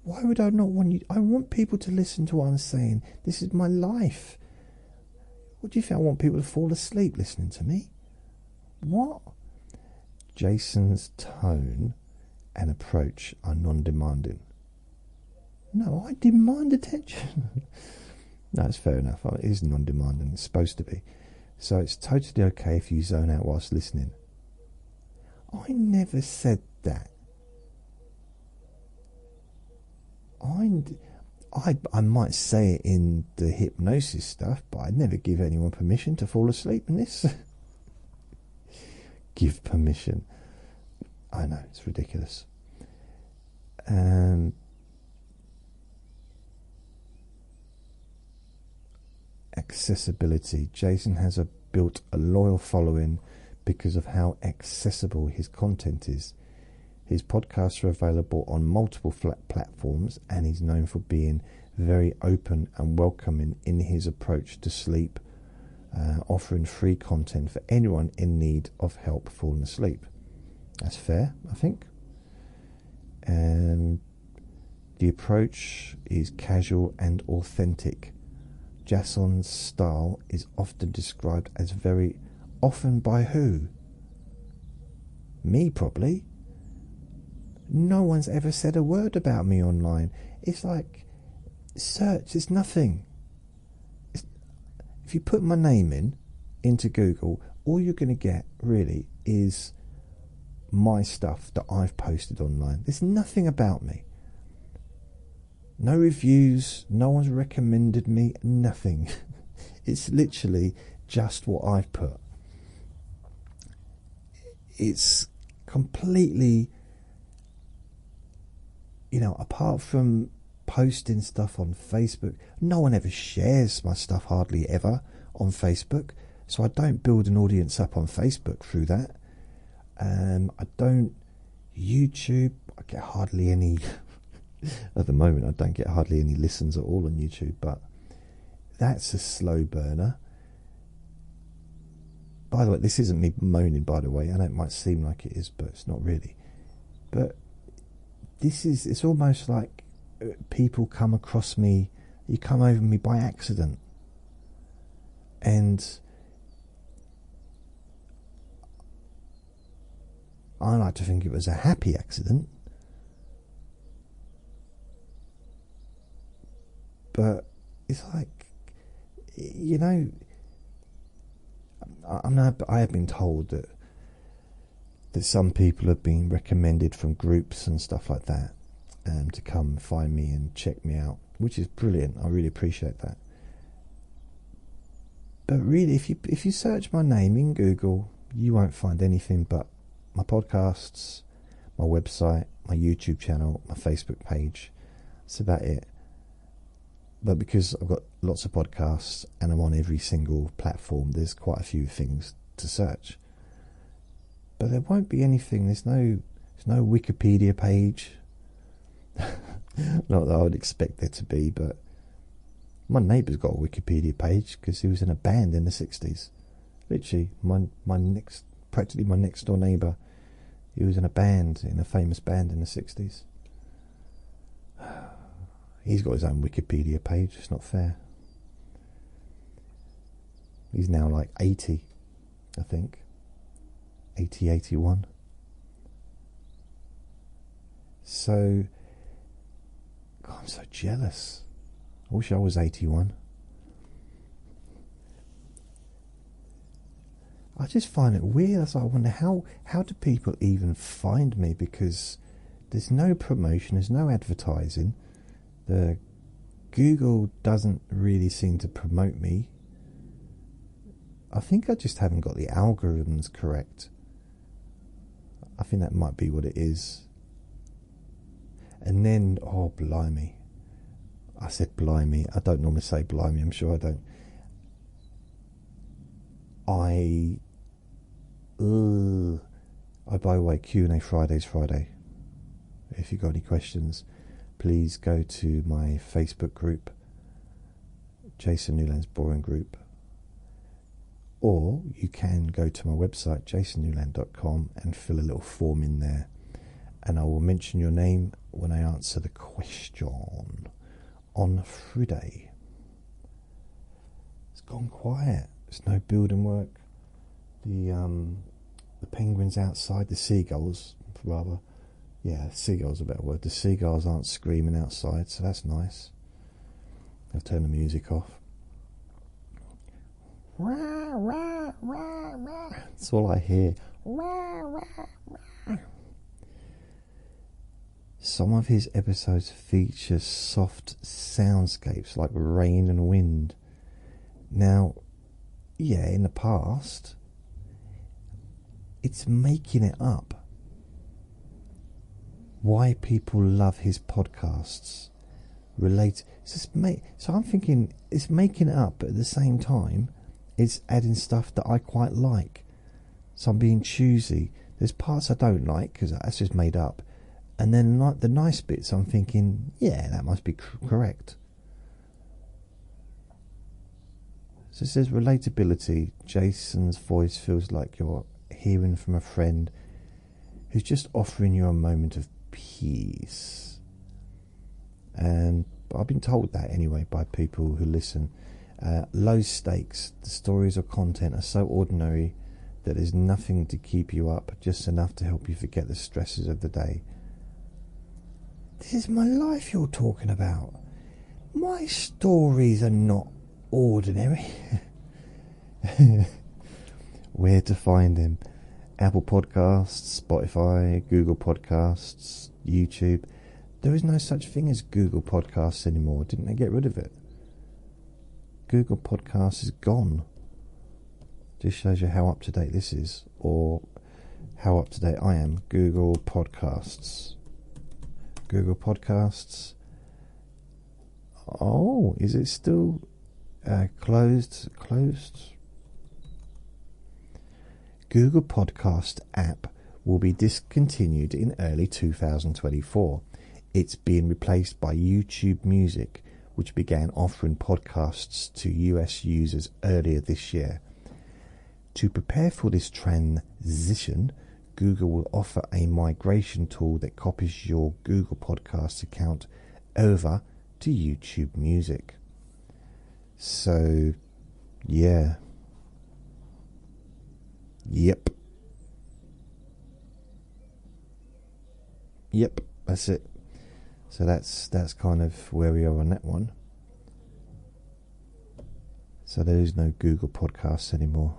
Why would I not want you? I want people to listen to what I'm saying. This is my life. What do you think? I want people to fall asleep listening to me? What? Jason's tone and approach are non-demanding. No, I demand attention. No, it's fair enough. It is non-demanding. It's supposed to be. So it's totally okay if you zone out whilst listening. I never said that. I might say it in the hypnosis stuff, but I'd never give anyone permission to fall asleep in this. Give permission. I know, it's ridiculous. Accessibility. Jason has built a loyal following because of how accessible his content is. His podcasts are available on multiple platforms, and he's known for being very open and welcoming in his approach to sleep, offering free content for anyone in need of help falling asleep. That's fair, I think. And the approach is casual and authentic. Jason's style is often described as very often by who? Me, probably. No one's ever said a word about me online. It's like search, it's nothing. If you put my name into Google, all you're going to get really is my stuff that I've posted online. There's nothing about me. No reviews, no one's recommended me, nothing. It's literally just what I've put. It's completely, apart from posting stuff on Facebook, no one ever shares my stuff, hardly ever, on Facebook. So I don't build an audience up on Facebook through that. I don't YouTube. I get hardly any at the moment. I don't get hardly any listens at all on YouTube, but that's a slow burner. By the way, this isn't me moaning, by the way. I know it might seem like it is, but it's not really. But it's almost like people come across me, you come over me by accident. And I like to think it was a happy accident. But it's like, I have been told that some people have been recommended from groups and stuff like that to come find me and check me out, which is brilliant. I really appreciate that. But really, if you search my name in Google, you won't find anything but my podcasts, my website, my YouTube channel, my Facebook page. That's about it. But because I've got lots of podcasts and I'm on every single platform, there's quite a few things to search. But there won't be anything. There's no Wikipedia page. Not that I would expect there to be, but my neighbour's got a Wikipedia page because he was in a band in the 60s. Literally, practically my next door neighbour, he was in a famous band in the 60s. He's got his own Wikipedia page. It's not fair. He's now like 80, I think. 80, 81. So, God, I'm so jealous. I wish I was 81. I just find it weird. So I wonder how do people even find me, because there's no promotion, there's no advertising. The Google doesn't really seem to promote me. I think I just haven't got the algorithms correct. I think that might be what it is. And then, oh blimey. I said blimey. I don't normally say blimey, I'm sure I don't. By the way, Q&A Friday. If you've got any questions, please go to my Facebook group, Jason Newland's Boring Group, or you can go to my website, jasonnewland.com, and fill a little form in there, and I will mention your name when I answer the question on Friday. It's gone quiet. There's no building work. The penguins outside, the seagulls, rather. Yeah, seagulls are a better word. The seagulls aren't screaming outside, so that's nice. I'll turn the music off. Rah, rah, rah, rah. That's all I hear. Rah, rah, rah. Some of his episodes feature soft soundscapes like rain and wind. Now, yeah, in the past, it's making it up. Why people love his podcasts so I'm thinking it's making it up, but at the same time it's adding stuff that I quite like. So I'm being choosy. There's parts I don't like because that's just made up. And then like the nice bits, I'm thinking, yeah, that must be correct. So it says relatability. Jason's voice feels like you're hearing from a friend who's just offering you a moment of peace. And I've been told that anyway by people who listen. Low stakes. The stories or content are so ordinary that there's nothing to keep you up, just enough to help you forget the stresses of the day. This is my life you're talking about. My stories are not ordinary. Where to find him? Apple Podcasts, Spotify, Google Podcasts, YouTube. There is no such thing as Google Podcasts anymore. Didn't they get rid of it? Google Podcasts is gone. Just shows you how up to date this is, or how up to date I am. Google Podcasts. Google Podcasts. Oh, is it still closed? Google Podcast app will be discontinued in early 2024. It's being replaced by YouTube Music, which began offering podcasts to US users earlier this year. To prepare for this transition, Google will offer a migration tool that copies your Google Podcasts account over to YouTube Music. So, yeah. Yep, that's it. So that's kind of where we are on that one. So there is no Google Podcasts anymore.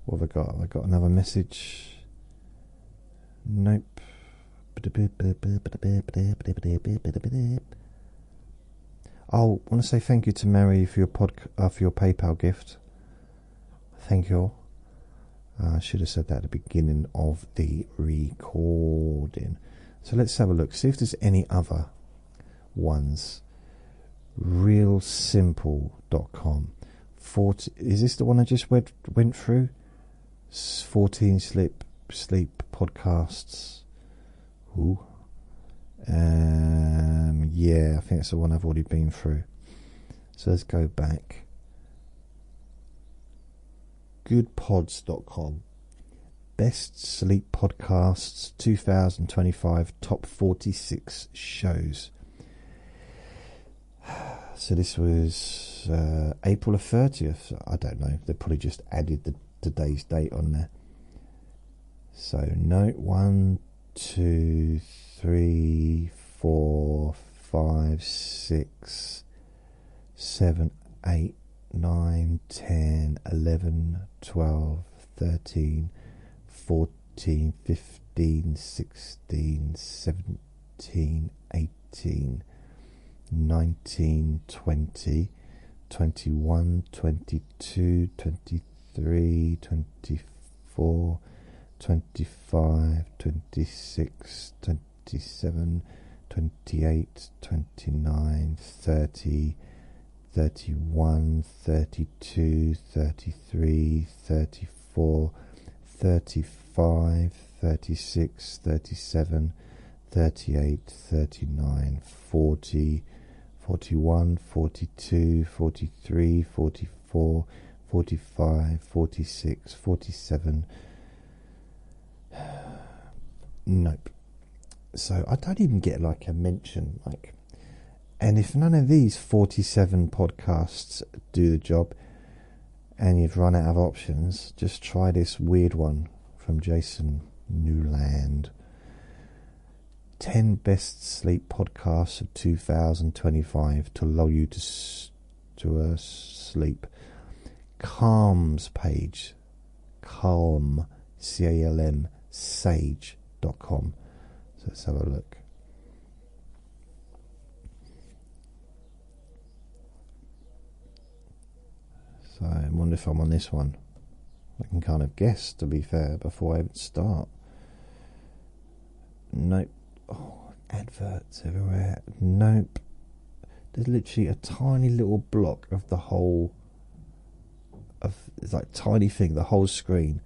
What have I got? Have I got another message? Nope. Oh, I want to say thank you to Mary for your for your PayPal gift. Thank you all. I should have said that at the beginning of the recording. So let's have a look. See if there's any other ones. Realsimple.com. Is this the one I just went through? 14 sleep podcasts. Ooh. Yeah, I think it's the one I've already been through. So let's go back. Goodpods.com. Best Sleep Podcasts 2025 Top 46 Shows. So this was April the 30th. I don't know. They probably just added today's date on there. So no, 1, 2, 3, 4, 5, 6, 7, 8, 9, 10, 11, 12, 13, 14, 15, 16, 17, 18, 19, 20, 21, 22, 23, 24, 25, 26, 27, 28, 29, 30, 31, 32, 33, 34, 35, 36, 37, 38, 39, 40, 41, 42, 43, 44, 45, 46, 47. Nope. So I don't even get like a mention, like, and if none of these 47 podcasts do the job and you've run out of options, just try this weird one from Jason Newland. 10 best sleep podcasts of 2025 to lull you to sleep. Calm's page. Calm, C-A-L-M, sage.com. So let's have a look. So I wonder if I'm on this one. I can kind of guess, to be fair, before I even start. Nope. Oh, adverts everywhere. Nope. There's literally a tiny little block of the whole of, it's like tiny thing, the whole screen,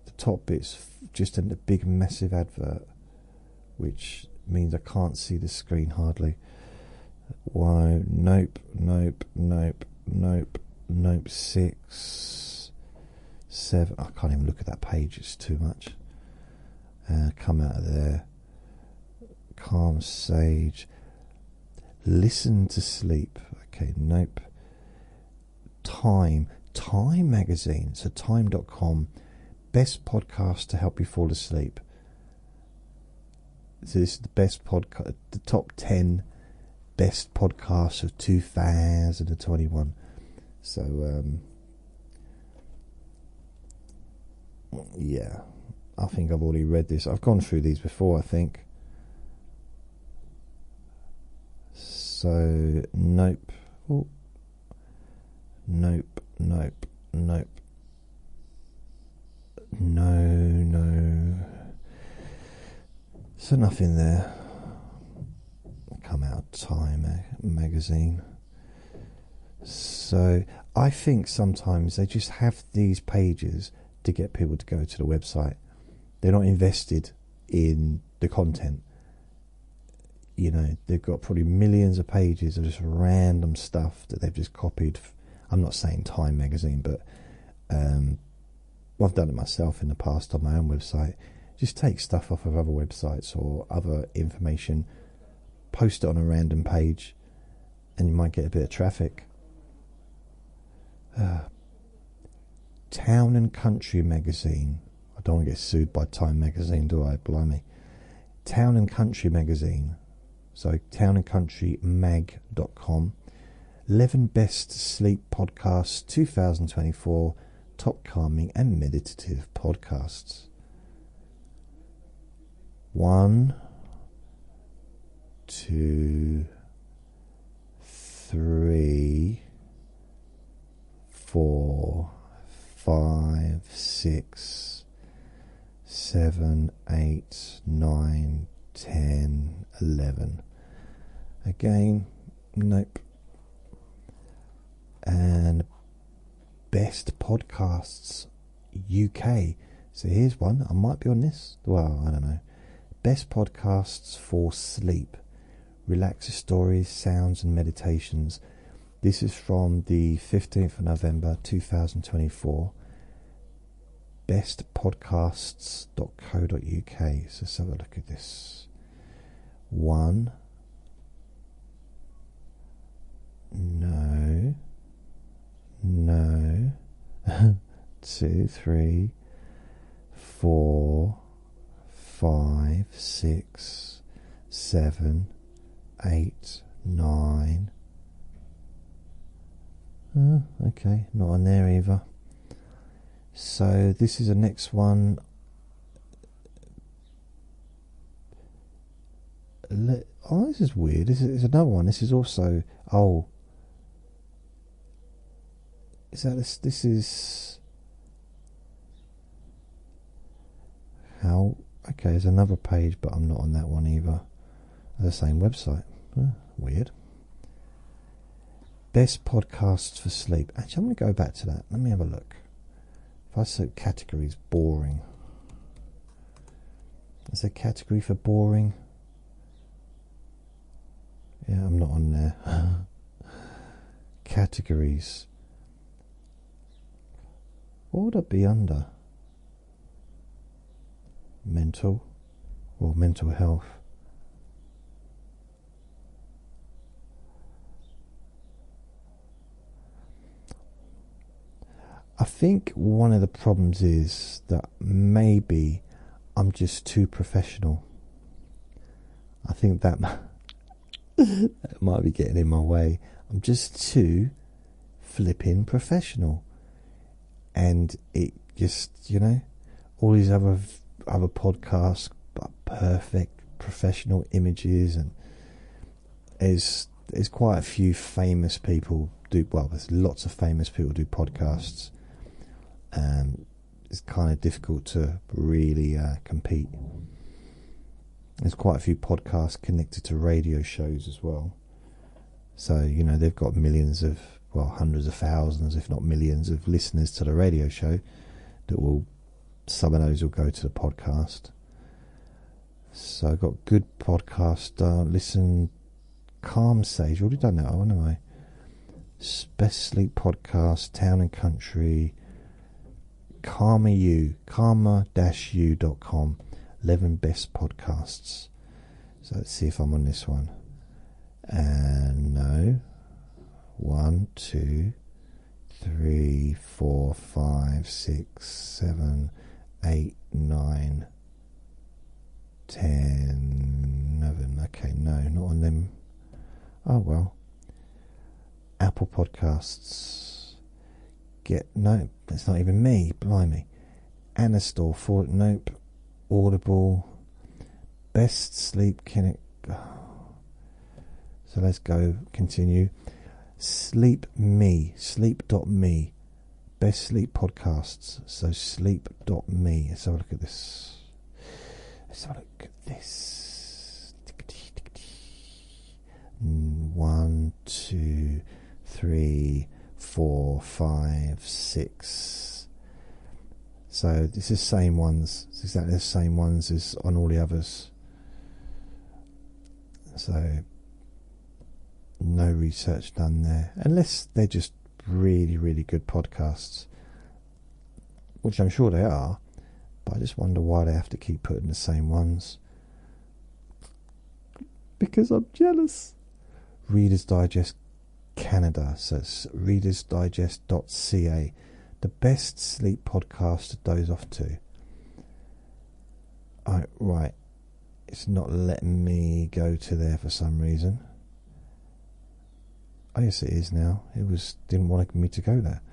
The top bit's just a big massive advert, which means I can't see the screen hardly. Why? Nope. 6, 7. I can't even look at that page, it's too much. Come out of there. Calm Sage. Listen to Sleep. Okay, nope. Time magazine. So time.com. Best podcast to help you fall asleep. So this is the best podcast, the top 10 best podcasts of 2021. So yeah, I think I've already read this. I've gone through these before, I think. So nope. Oh. Nope. No. So nothing there. Come out Time magazine. So I think sometimes they just have these pages to get people to go to the website. They're not invested in the content. You know, they've got probably millions of pages of just random stuff that they've just copied. I'm not saying Time magazine, but I've done it myself in the past on my own website. Just take stuff off of other websites or other information, post it on a random page, and you might get a bit of traffic. Town and Country magazine. I don't want to get sued by Time magazine, do I? Blimey. Town and Country magazine. So townandcountrymag.com. 11 best sleep podcasts 2024. Top calming and meditative podcasts. 1, 2, 3, 4, 5, 6, 7, 8, 9, 10, 11. Again, nope. And best podcasts UK. So here's one. I might be on this. Well, I don't know. Best podcasts for sleep. Relaxer stories, sounds and meditations. This is from the 15th of November 2024. bestpodcasts.co.uk. So let's have a look at this. 1. No. 2, 3, 4, 5, 6, 7, 8, 9. Okay, not on there either. So this is the next one. Oh, this is weird. This is another one. This is also... Oh. Is that this? This is... How... Okay, there's another page, but I'm not on that one either. The same website. Weird. Best podcasts for sleep. Actually, I'm going to go back to that. Let me have a look. If I say categories, boring. Is there a category for boring? Yeah, I'm not on there. Categories. What would it be under? Mental or mental health? I think one of the problems is that maybe I'm just too professional. I think that that might be getting in my way. I'm just too flipping professional. And it just, you know, all these other podcasts, perfect professional images, and there's quite a few famous people do, well, there's lots of famous people do podcasts. It's kind of difficult to really compete. There's quite a few podcasts connected to radio shows as well. So, you know, they've got millions of, well, hundreds of thousands, if not millions of listeners to the radio show that will some of those will go to the podcast. So I've got good podcast. Listen, Calm Sage. Already done that one, haven't I? Best Sleep Podcast, Town and Country, karma-u.com, 11 best podcasts. So let's see if I'm on this one. And no. 1, 2, 3, 4, 5, 6, 7, 8, 9, 10, 11. Okay, no, not on them. Oh well. Apple Podcasts. No, that's not even me. Blimey. Anastor. Nope. Audible. Best Sleep Clinic. So let's go. Continue. Sleep.me. Best Sleep Podcasts. So sleep.me. Let's have a look at this. 1, 2, 3, 4, 5, 6. So this is the same ones. It's exactly the same ones as on all the others. So no research done there, unless they're just really, really good podcasts, which I'm sure they are. But I just wonder why they have to keep putting the same ones. Because I'm jealous. Reader's Digest Canada, so it's readersdigest.ca, the best sleep podcast to doze off to. Right, it's not letting me go to there for some reason. Oh yes, it is now. Didn't want me to go there.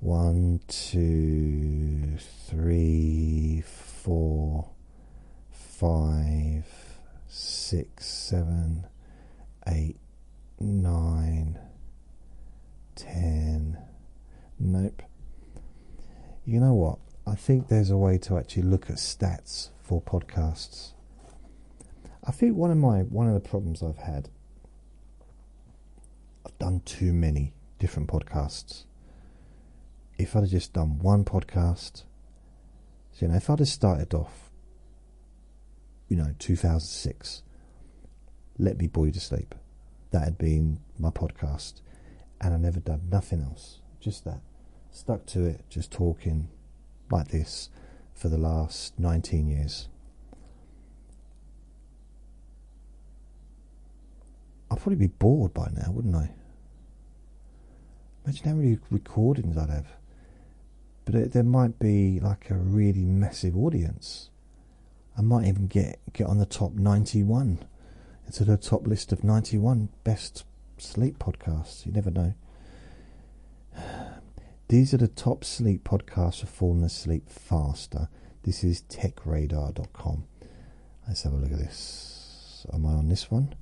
1, 2, 3, 4, 5, 6, 7, 8, 9, 10. Nope. You know what? I think there's a way to actually look at stats for podcasts. I think one of the problems I've had, I've done too many different podcasts. If I'd have just done one podcast, so, if I'd have started off, 2006, Let Me Bore You to Sleep, that had been my podcast, and I never done nothing else, just that. Stuck to it, just talking like this for the last 19 years. I'd probably be bored by now, wouldn't I? Imagine how many recordings I'd have. But there might be like a really massive audience. I might even get on the top 91. Into the top list of 91 best sleep podcasts. You never know. These are the top sleep podcasts for falling asleep faster. This is techradar.com. Let's have a look at this. Am I on this one?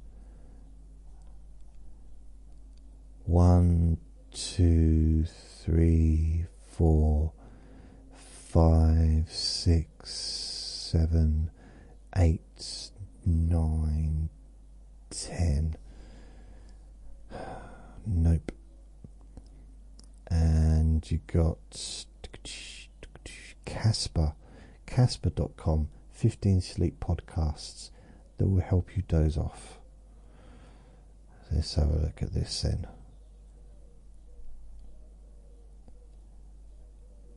1, 2, 3, 4, 5, 6, 7, 8, 9, 10. Nope. And you got Casper.com, 15 sleep podcasts that will help you doze off. So let's have a look at this then.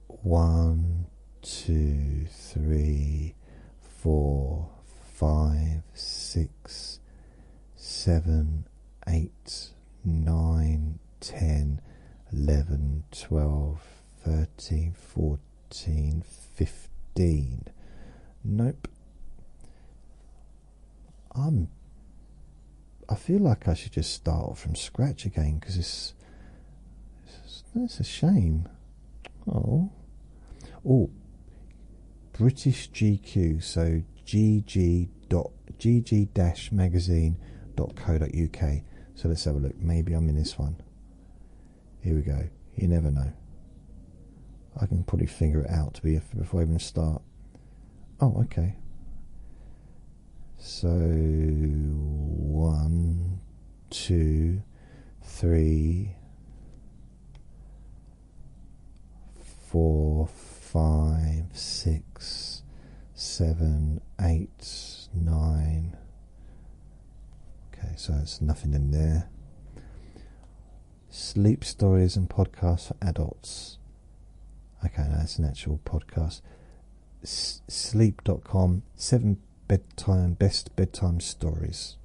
1, 2, 3, 4, 5, 6, 7, 8, 9, 10, 11, 12, 13, 14, 15. Nope. I feel like I should just start off from scratch again, because it's a shame. Oh, British GQ, so gg-magazine.co.uk. So let's have a look. Maybe I'm in this one. Here we go. You never know. I can probably figure it out before I even start. Oh, okay. So 1, 2, 3, 4, 5, 6, 7, 8, 9. Okay, so there's nothing in there. Sleep stories and podcasts for adults. Okay, no, that's an actual podcast. Sleep.com, 7 best bedtime stories.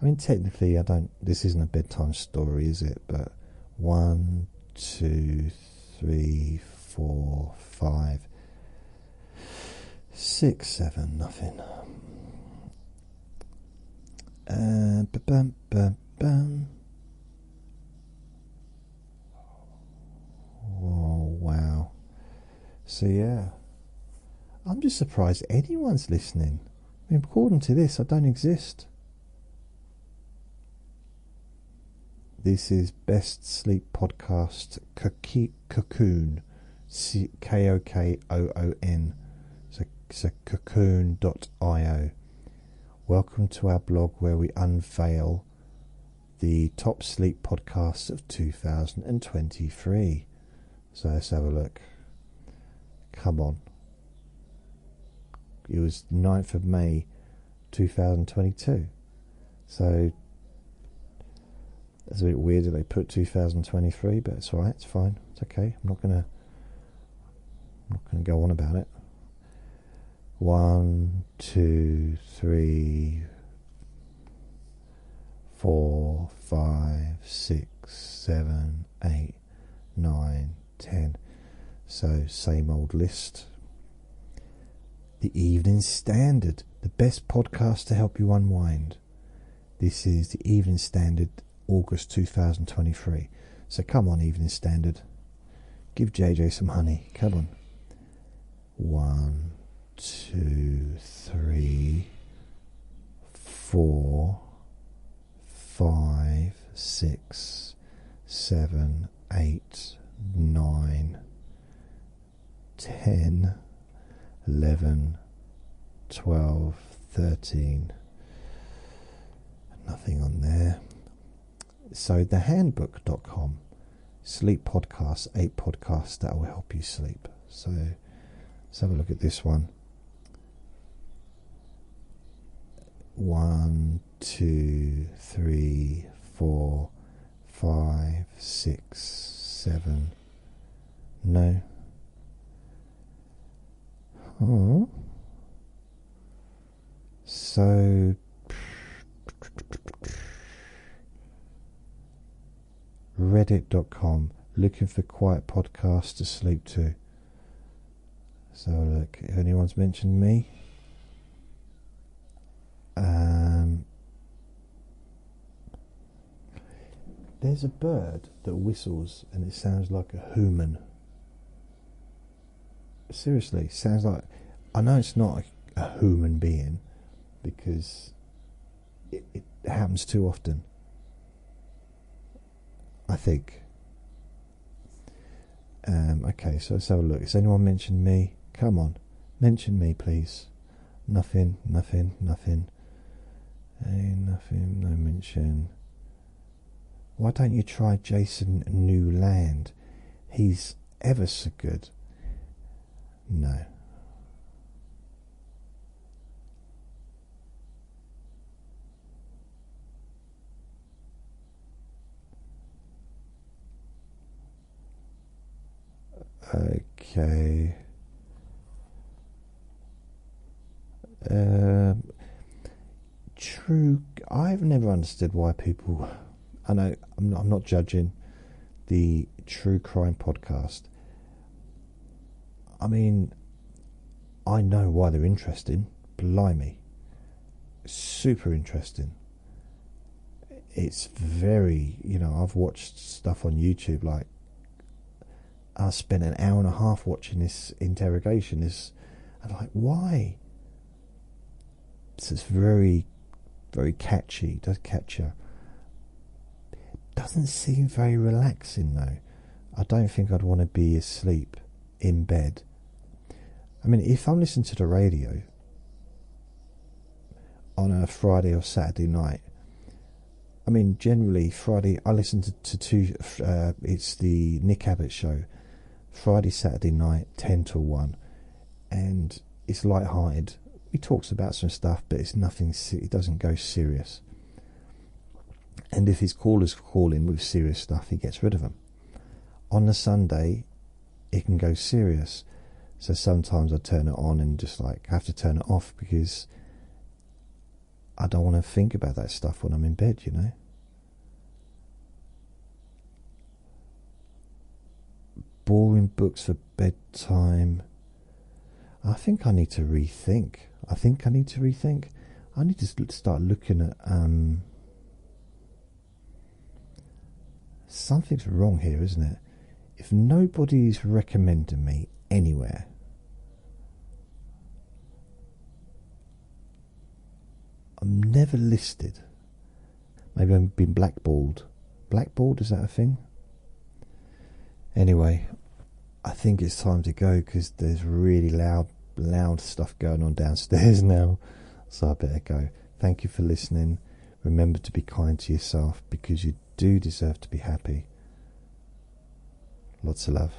I mean, technically, this isn't a bedtime story, is it? But 1, 2, 3, 4, 5, 6, 7, nothing. Oh, wow. So, yeah. I'm just surprised anyone's listening. I mean, according to this, I don't exist. This is Best Sleep Podcast Cocoon. Kokoon. So cocoon.io. Welcome to our blog where we unveil the top sleep podcasts of 2023. So let's have a look. Come on. It was 9th of May 2022. So it's a bit weird that they put 2023, but it's alright, it's fine, it's okay. I'm not gonna go on about it. 1, 2, 3, 4, 5, 6, 7, 8, 9, 10. So same old list. The Evening Standard, the best podcast to help you unwind. This is the Evening Standard, August 2023. So come on, Evening Standard. Give JJ some honey. Come on. 1, 2, 3, 4, 5, 6, 7, 8, 9, 10, 11, 12, 13. Nothing on there. So thehandbook.com, sleep podcasts, 8 podcasts that will help you sleep. So let's have a look at this one. 1, 2, 3, 4, 5, 6, 7. No. Oh. So reddit.com, looking for quiet podcasts to sleep to. So look, if anyone's mentioned me, there's a bird that whistles and it sounds like a human. Seriously, sounds like, I know it's not a human being because it happens too often, I think. Okay, so let's have a look. Has anyone mentioned me? Come on, mention me, please. Nothing. Hey, nothing, no mention. Why don't you try Jason Newland? He's ever so good. No. Okay. True. I've never understood why people. I know I'm not judging the true crime podcast. I mean, I know why they're interesting. Blimey, super interesting. It's very, I've watched stuff on YouTube. Like, I spent an hour and a half watching this interrogation. I'm like, why? So it's very, very catchy. It does catch you. Doesn't seem very relaxing though. I don't think I'd want to be asleep in bed. I mean, if I'm listening to the radio on a Friday or Saturday night, I mean, generally Friday I listen to two. It's the Nick Abbott show, Friday, Saturday night, 10 till 1, and it's light-hearted. He talks about some stuff, but it's nothing. It doesn't go serious. And if his callers call in with serious stuff, he gets rid of them. On the Sunday, it can go serious. So sometimes I turn it on and just like have to turn it off because I don't want to think about that stuff when I'm in bed, you know. Boring books for bedtime. I think I need to rethink. I need to start looking at something's wrong here, isn't it? If nobody's recommending me anywhere, I'm never listed. Maybe I've been blackballed. Blackballed, is that a thing? Anyway, I think it's time to go because there's really loud stuff going on downstairs now. So I better go. Thank you for listening. Remember to be kind to yourself because you do deserve to be happy. Lots of love.